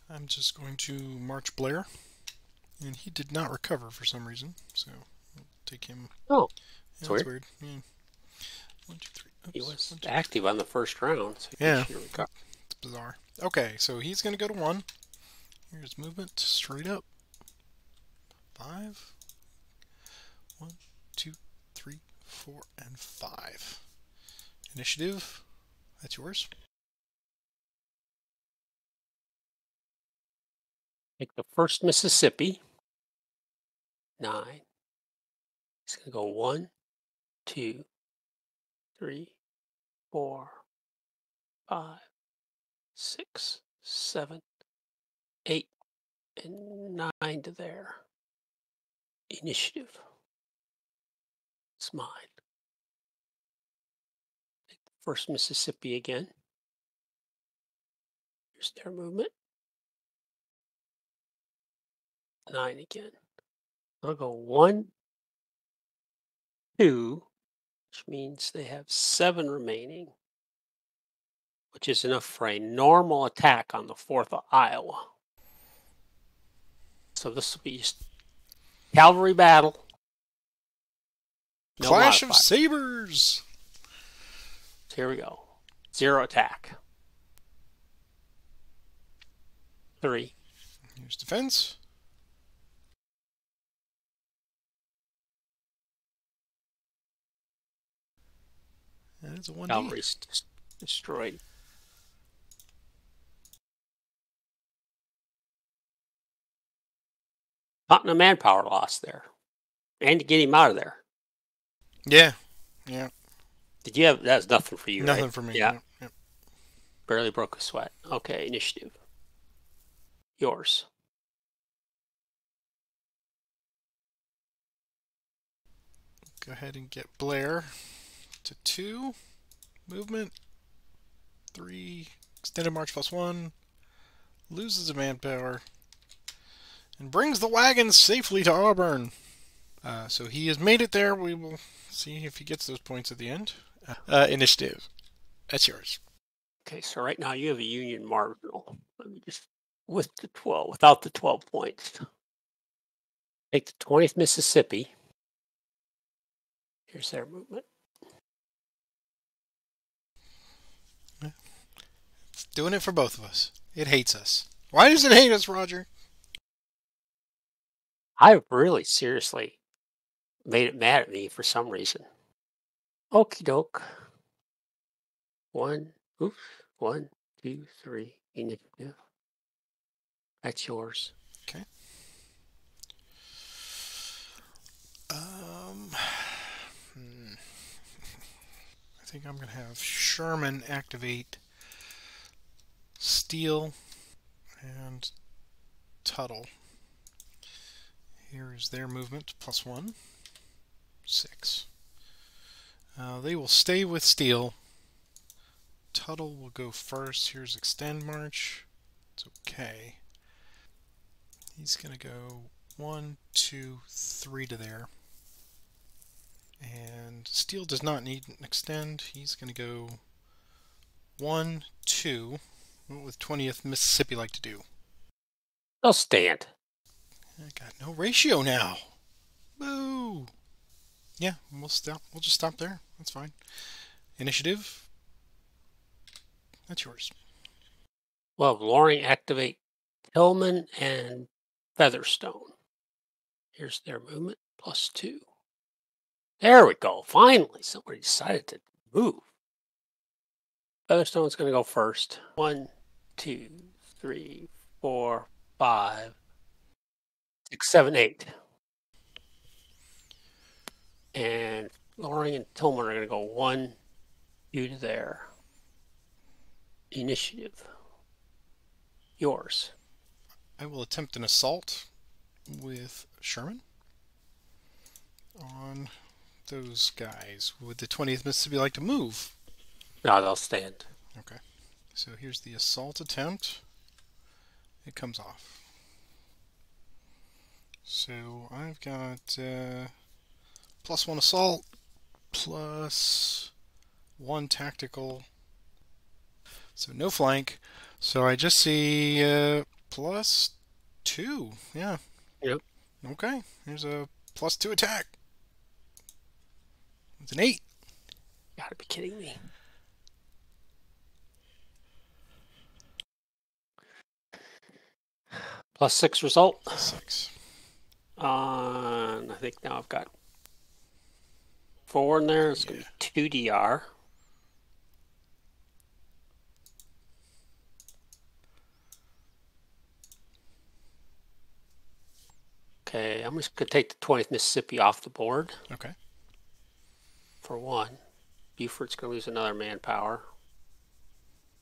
I'm just going to march Blair, and he did not recover for some reason, so I'll take him. Oh, yeah, that's weird. Yeah. 1, 2, 3. Oops. He was active on the first round, so yeah, it's bizarre. Okay, so he's going to go to 1. Here's movement straight up. 5. 1, 2, 3, 4, and 5. Initiative. That's yours. Take the first Mississippi. 9. It's going to go 1, 2, 3, 4, 5, 6, 7, 8, and 9 to there. Initiative. It's mine. Take the first Mississippi again. Here's their movement. 9 again. I'll go 1, 2, which means they have 7 remaining, which is enough for a normal attack on the 4th of Iowa. So this will be just cavalry battle. No Clash modifier. of Sabers. So here we go. 0 attack. 3. Here's defense. And it's a 1D. Cavalry's destroyed. Not a manpower loss there. And to get him out of there. Yeah. Yeah. Did you have, that's nothing for you, Nothing right? for me. Yeah. Yep. Barely broke a sweat. Okay, initiative. Yours. Go ahead and get Blair to 2. Movement. 3. Extended march +1. Loses a manpower. And brings the wagons safely to Auburn. So he has made it there. We will see if he gets those points at the end. Initiative. That's yours. Okay, so right now you have a Union marginal. Let me just, with the 12, without the 12 points. Take the 20th Mississippi. Here's their movement. It's doing it for both of us. It hates us. Why does it hate us, Roger? I really seriously made it mad at me for some reason. Okie doke. 1, 2, 3, initiative. That's yours. Okay. I think I'm going to have Sherman activate Steele and Tuttle. Here is their movement, +1. 6. They will stay with Steele. Tuttle will go first. Here's extend march. It's okay. He's going to go 1, 2, 3 to there. And Steele does not need an extend. He's going to go 1, 2. What would 20th Mississippi like to do? They'll stand. I got no ratio now. Boo! Yeah, we'll stop. We'll just stop there. That's fine. Initiative. That's yours. Well, Loring activate Tillman and Featherstone. Here's their movement, +2. There we go. Finally, somebody decided to move. Featherstone's going to go first. 1, 2, 3, 4, 5, 6, 7, 8. And Loring and Tillman are going to go 1, 2 to there. Initiative. Yours. I will attempt an assault with Sherman on those guys. Would the 20th Mississippi like to move? No, they'll stand. Okay. So here's the assault attempt. It comes off. So I've got +1 assault, +1 tactical. So no flank. So I just see +2. Yeah. Yep. Okay. Here's a +2 attack. It's an 8. Gotta be kidding me. +6 result. +6. I think now I've got 4 in there. It's going to be 2 DR. Okay, I'm just going to take the 20th Mississippi off the board. Okay. For 1. Buford's going to lose another manpower.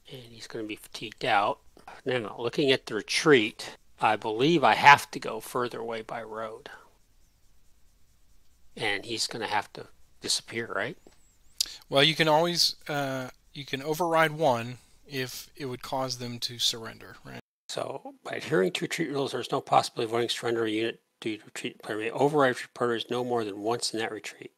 And he's going to be fatigued out. Now, looking at the retreat, I believe I have to go further away by road. And he's going to have to disappear, right? Well, you can always you can override 1 if it would cause them to surrender, right? So, by adhering to retreat rules, there's no possibility of avoiding surrender of a unit due to retreat. Player may override retreat partners no more than once in that retreat.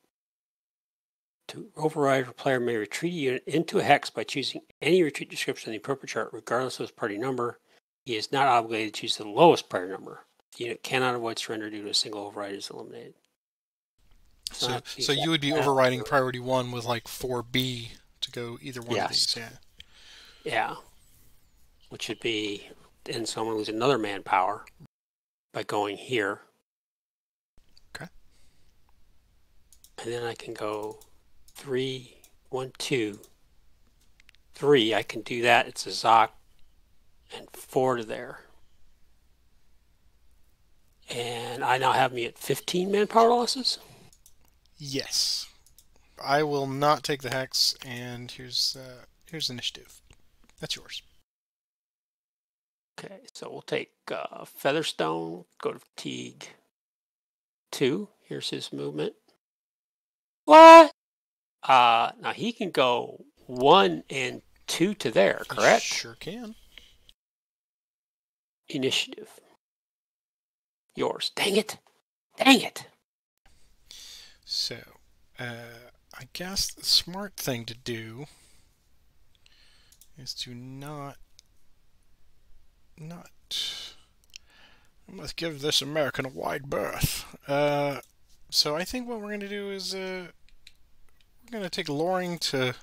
To override, a player may retreat a unit into a hex by choosing any retreat description in the appropriate chart, regardless of its party number. He is not obligated to choose the lowest party number. The unit cannot avoid surrender due to a single override is eliminated. So you would be overriding priority 1 with like 4B to go either one of these. Yeah. Yeah. Which would be, and so I'm going to lose another manpower by going here. Okay. And then I can go 3, 1, 2, 3. I can do that. It's a Zoc, and 4 to there. And I now have me at 15 manpower losses. Yes. I will not take the hex, and here's initiative. That's yours. Okay, so we'll take Featherstone, go to fatigue 2. Here's his movement. What? Now he can go 1 and 2 to there, correct? Sure can. Initiative. Yours. Dang it. Dang it. So, I guess the smart thing to do is to not let's give this American a wide berth. So I think what we're going to do is we're going to take Loring to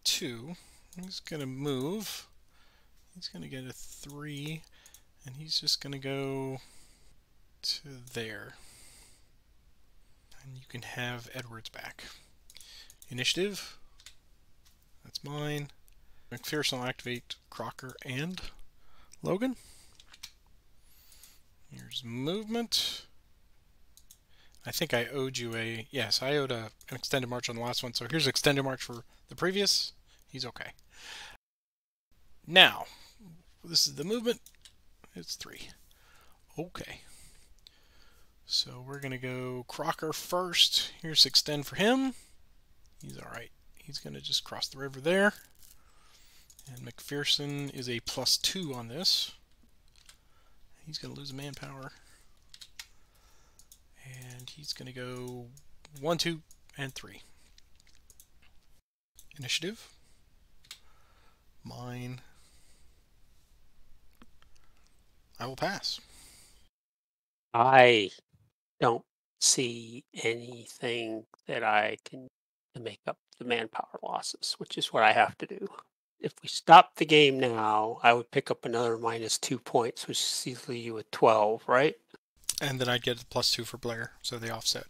2. He's going to move. He's going to get a 3, and he's just going to go to there. And you can have Edwards back. Initiative. That's mine. McPherson will activate Crocker and Logan. Here's movement. I think I owed you a... Yes, I owed an extended march on the last one, so here's extended march for the previous. He's okay. Now, this is the movement. It's 3. Okay. So we're going to go Crocker first. Here's extend for him. He's alright. He's going to just cross the river there. And McPherson is a +2 on this. He's going to lose manpower. And he's going to go 1, 2, and 3. Initiative. Mine. I will pass. I don't see anything that I can to make up the manpower losses, which is what I have to do. If we stop the game now, I would pick up another -2 points, which sees you with 12, right? And then I'd get a +2 for Blair, so they offset.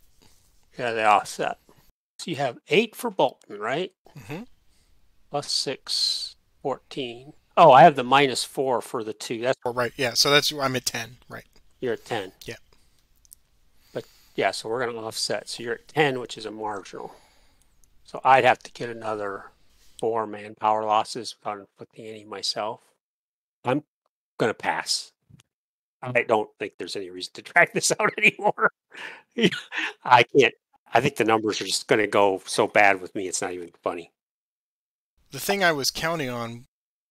Yeah, they offset. So you have 8 for Bolton, right? Mm-hmm. +6, 14. Oh, I have the -4 for the 2. That's right. Yeah, so that's I'm at 10, right? You're at 10. Yeah. But yeah, so we're going to offset. So you're at 10, which is a marginal. So I'd have to get another 4 manpower losses without inflicting any myself. I'm going to pass. I don't think there's any reason to drag this out anymore. I can't. I think the numbers are just going to go so bad with me, it's not even funny. The thing I was counting on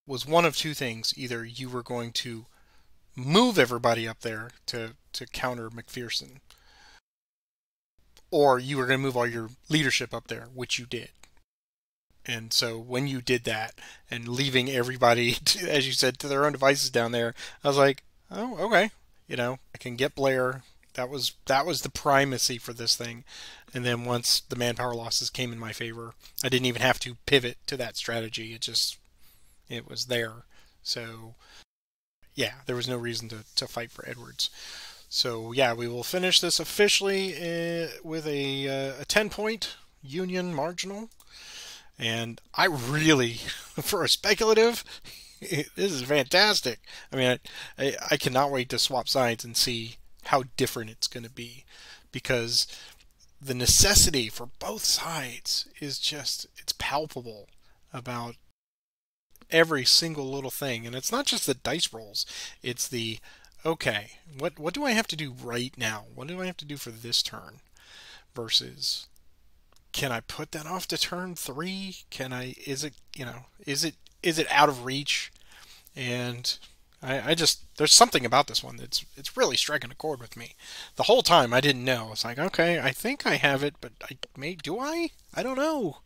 was one of 2 things. Either you were going to move everybody up there to counter McPherson, or you were going to move all your leadership up there, which you did. And so when you did that and leaving everybody, as you said, to their own devices down there, I was like, oh, okay. You know, I can get Blair. That was the primacy for this thing. And then once the manpower losses came in my favor, I didn't even have to pivot to that strategy. It was there. So yeah, there was no reason to fight for Edwards. So yeah, we will finish this officially with a 10-point Union marginal. And I really, for a speculative, this is fantastic. I mean, I cannot wait to swap sides and see how different it's going to be, because the necessity for both sides is just, it's palpable about every single little thing. And it's not just the dice rolls, it's the, okay, what do I have to do right now? What do I have to do for this turn? Versus, can I put that off to turn 3? Can I, is it out of reach? And I just, there's something about this one that's, it's really striking a chord with me. The whole time I didn't know. It's like, okay, I think I have it, but do I? I don't know.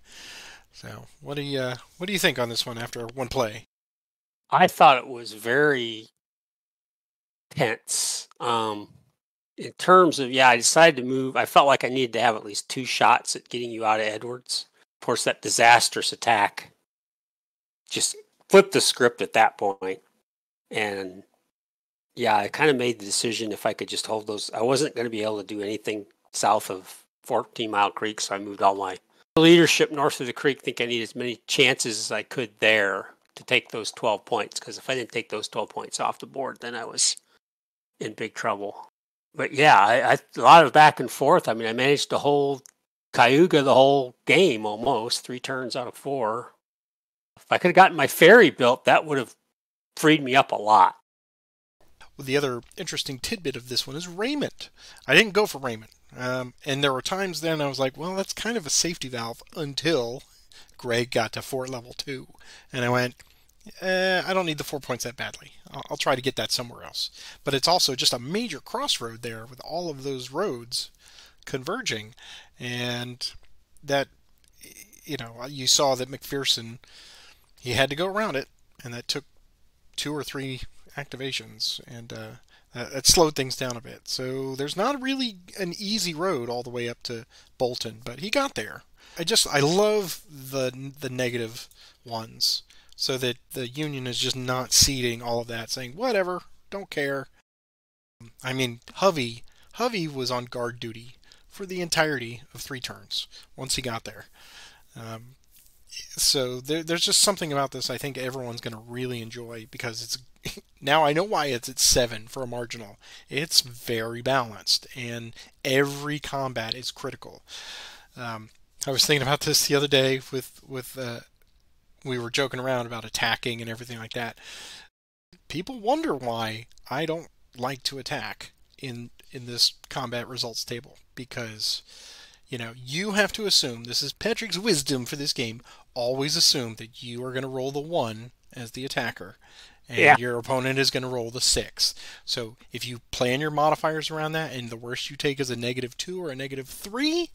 So, what do you think on this one after one play? I thought it was very tense. In terms of, I decided to move. I felt like I needed to have at least 2 shots at getting you out of Edwards. Of course, that disastrous attack just flipped the script at that point. And I kind of made the decision if I could just hold those. I wasn't going to be able to do anything south of 14 Mile Creek, so I moved all my leadership north of the creek. I think I need as many chances as I could there to take those 12 points, because if I didn't take those 12 points off the board, then I was in big trouble. But I a lot of back and forth. I mean, I managed to hold Cayuga the whole game almost, 3 turns out of 4. If I could have gotten my ferry built, that would have freed me up a lot. Well, the other interesting tidbit of this one is Raymond. I didn't go for Raymond. And there were times then I was like, well, that's kind of a safety valve, until Greg got to Fort Level 2. And I went, I don't need the 4 points that badly. I'll try to get that somewhere else. But it's also just a major crossroad there with all of those roads converging. And that, you saw that McPherson, he had to go around it, and that took 2 or 3 activations, and that slowed things down a bit. So there's not really an easy road all the way up to Bolton, but he got there. I love the negative ones, so that the Union is just not ceding all of that, saying, whatever, don't care. I mean, Hovey was on guard duty for the entirety of 3 turns once he got there. So there's just something about this I think everyone's going to really enjoy, because it's now I know why it's at 7 for a marginal. It's very balanced, and every combat is critical. I was thinking about this the other day with we were joking around about attacking and everything like that. People wonder why I don't like to attack in this combat results table, because you have to assume, this is Patrick's wisdom for this game, always assume that you are going to roll the 1 as the attacker, and your opponent is going to roll the 6. So if you plan your modifiers around that, and the worst you take is a -2 or a -3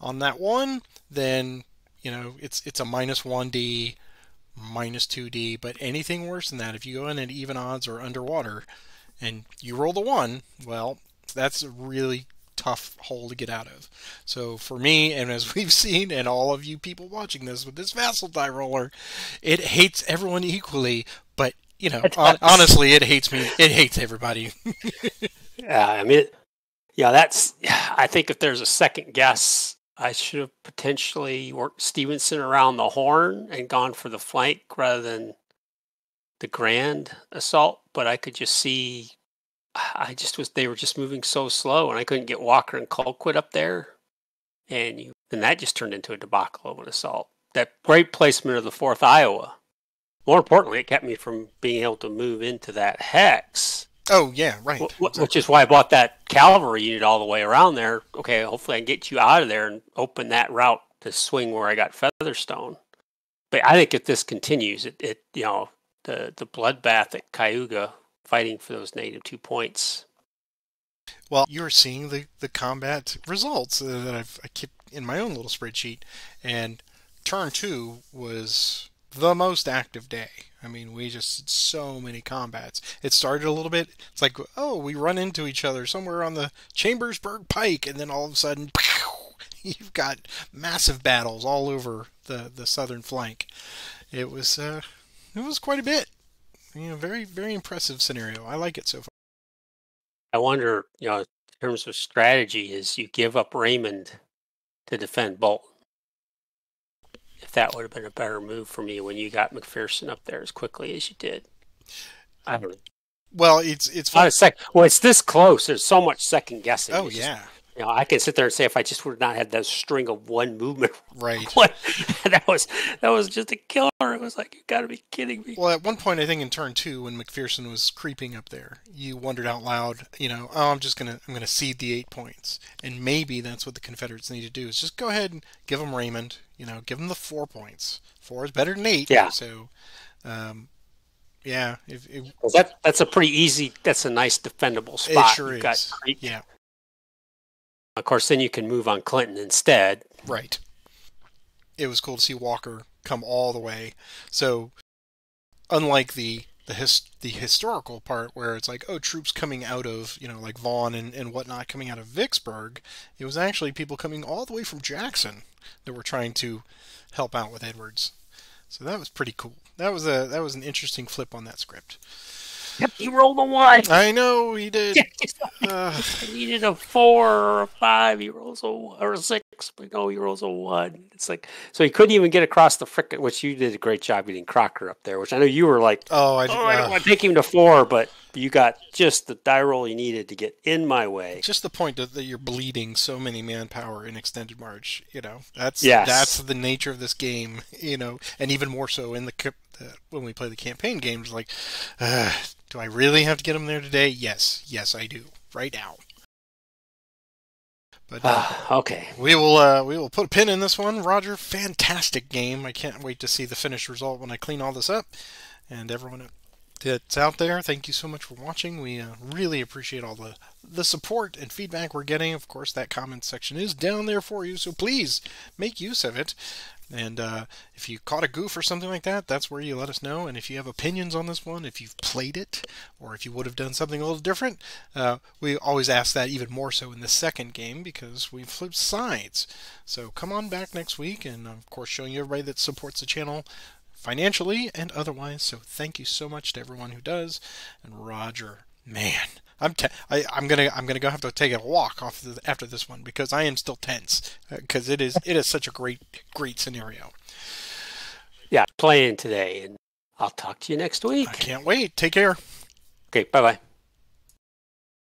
on that 1, then it's a -1d, -2d. But anything worse than that, if you go in at even odds or underwater and you roll the 1, well, that's a really tough hole to get out of. So for me, and as we've seen, and all of you people watching this with this Vassal die roller, it hates everyone equally, but honestly, it hates me. It hates everybody. I mean, that's, I think if there's a second guess, I should have potentially worked Stevenson around the horn and gone for the flank rather than the grand assault. But I could just see, they were just moving so slow, and I couldn't get Walker and Colquitt up there. And then that just turned into a debacle of an assault. That great placement of the 4th Iowa. More importantly, it kept me from being able to move into that hex. Oh, yeah, right. Which is why I bought that cavalry unit all the way around there. Okay, hopefully I can get you out of there and open that route to swing where I got Featherstone. But I think if this continues, the bloodbath at Cayuga, fighting for those -2 points. Well, you're seeing the combat results that I keep in my own little spreadsheet, and turn 2 was the most active day. I mean, we just did so many combats. It started a little bit, it's like, oh, we run into each other somewhere on the Chambersburg Pike, and then all of a sudden, you've got massive battles all over the southern flank. It was quite a bit. Very, very impressive scenario. I like it so far. I wonder, in terms of strategy, is you give up Raymond to defend Bolton. If that would have been a better move for me when you got McPherson up there as quickly as you did. I don't know. Well, it's fun. Well, it's this close. There's so much second guessing. Oh, yeah. I can sit there and say if I just would not have that string of one movement, right? that was just a killer. It was like, you got to be kidding me. Well, at one point, I think in turn 2, when McPherson was creeping up there, you wondered out loud, I'm gonna cede the 8 points, and maybe that's what the Confederates need to do is just go ahead and give them Raymond, give them the 4 points. 4 is better than 8. Yeah. So, yeah. That's a pretty easy. That's a nice defendable spot. It sure is. Yeah. Of course, then you can move on Clinton instead. Right. It was cool to see Walker come all the way. So, unlike the historical part where it's like, troops coming out of, like Vaughn and whatnot coming out of Vicksburg, it was actually people coming all the way from Jackson that were trying to help out with Edwards. So that was pretty cool. That was an interesting flip on that script. Yep, he rolled a 1. I know he did. He needed a 4 or a 5. He rolls or a 6, but no, he rolls a 1. It's like, so he couldn't even get across the frickin', which you did a great job getting Crocker up there, which I know you were like, I don't want to take him to 4, but you got just the die roll you needed to get in my way. Just the point that you're bleeding so many manpower in extended march. That's the nature of this game. And even more so in when we play the campaign games, like, do I really have to get them there today? Yes, I do. Right now. But okay, we will put a pin in this one. Roger, fantastic game. I can't wait to see the finished result when I clean all this up. And everyone that's out there, thank you so much for watching. We really appreciate all the support and feedback we're getting. Of course, that comment section is down there for you, so please make use of it. And if you caught a goof or something like that, that's where you let us know. And if you have opinions on this one, if you've played it, or if you would have done something a little different, we always ask that even more so in the second game because we flipped sides. So come on back next week, and of course showing you everybody that supports the channel financially and otherwise. So thank you so much to everyone who does. And Roger, man, I'm gonna go have to take a walk after this one because I am still tense because it is such a great scenario. Yeah, playing today, and I'll talk to you next week. I can't wait. Take care. Okay, bye-bye.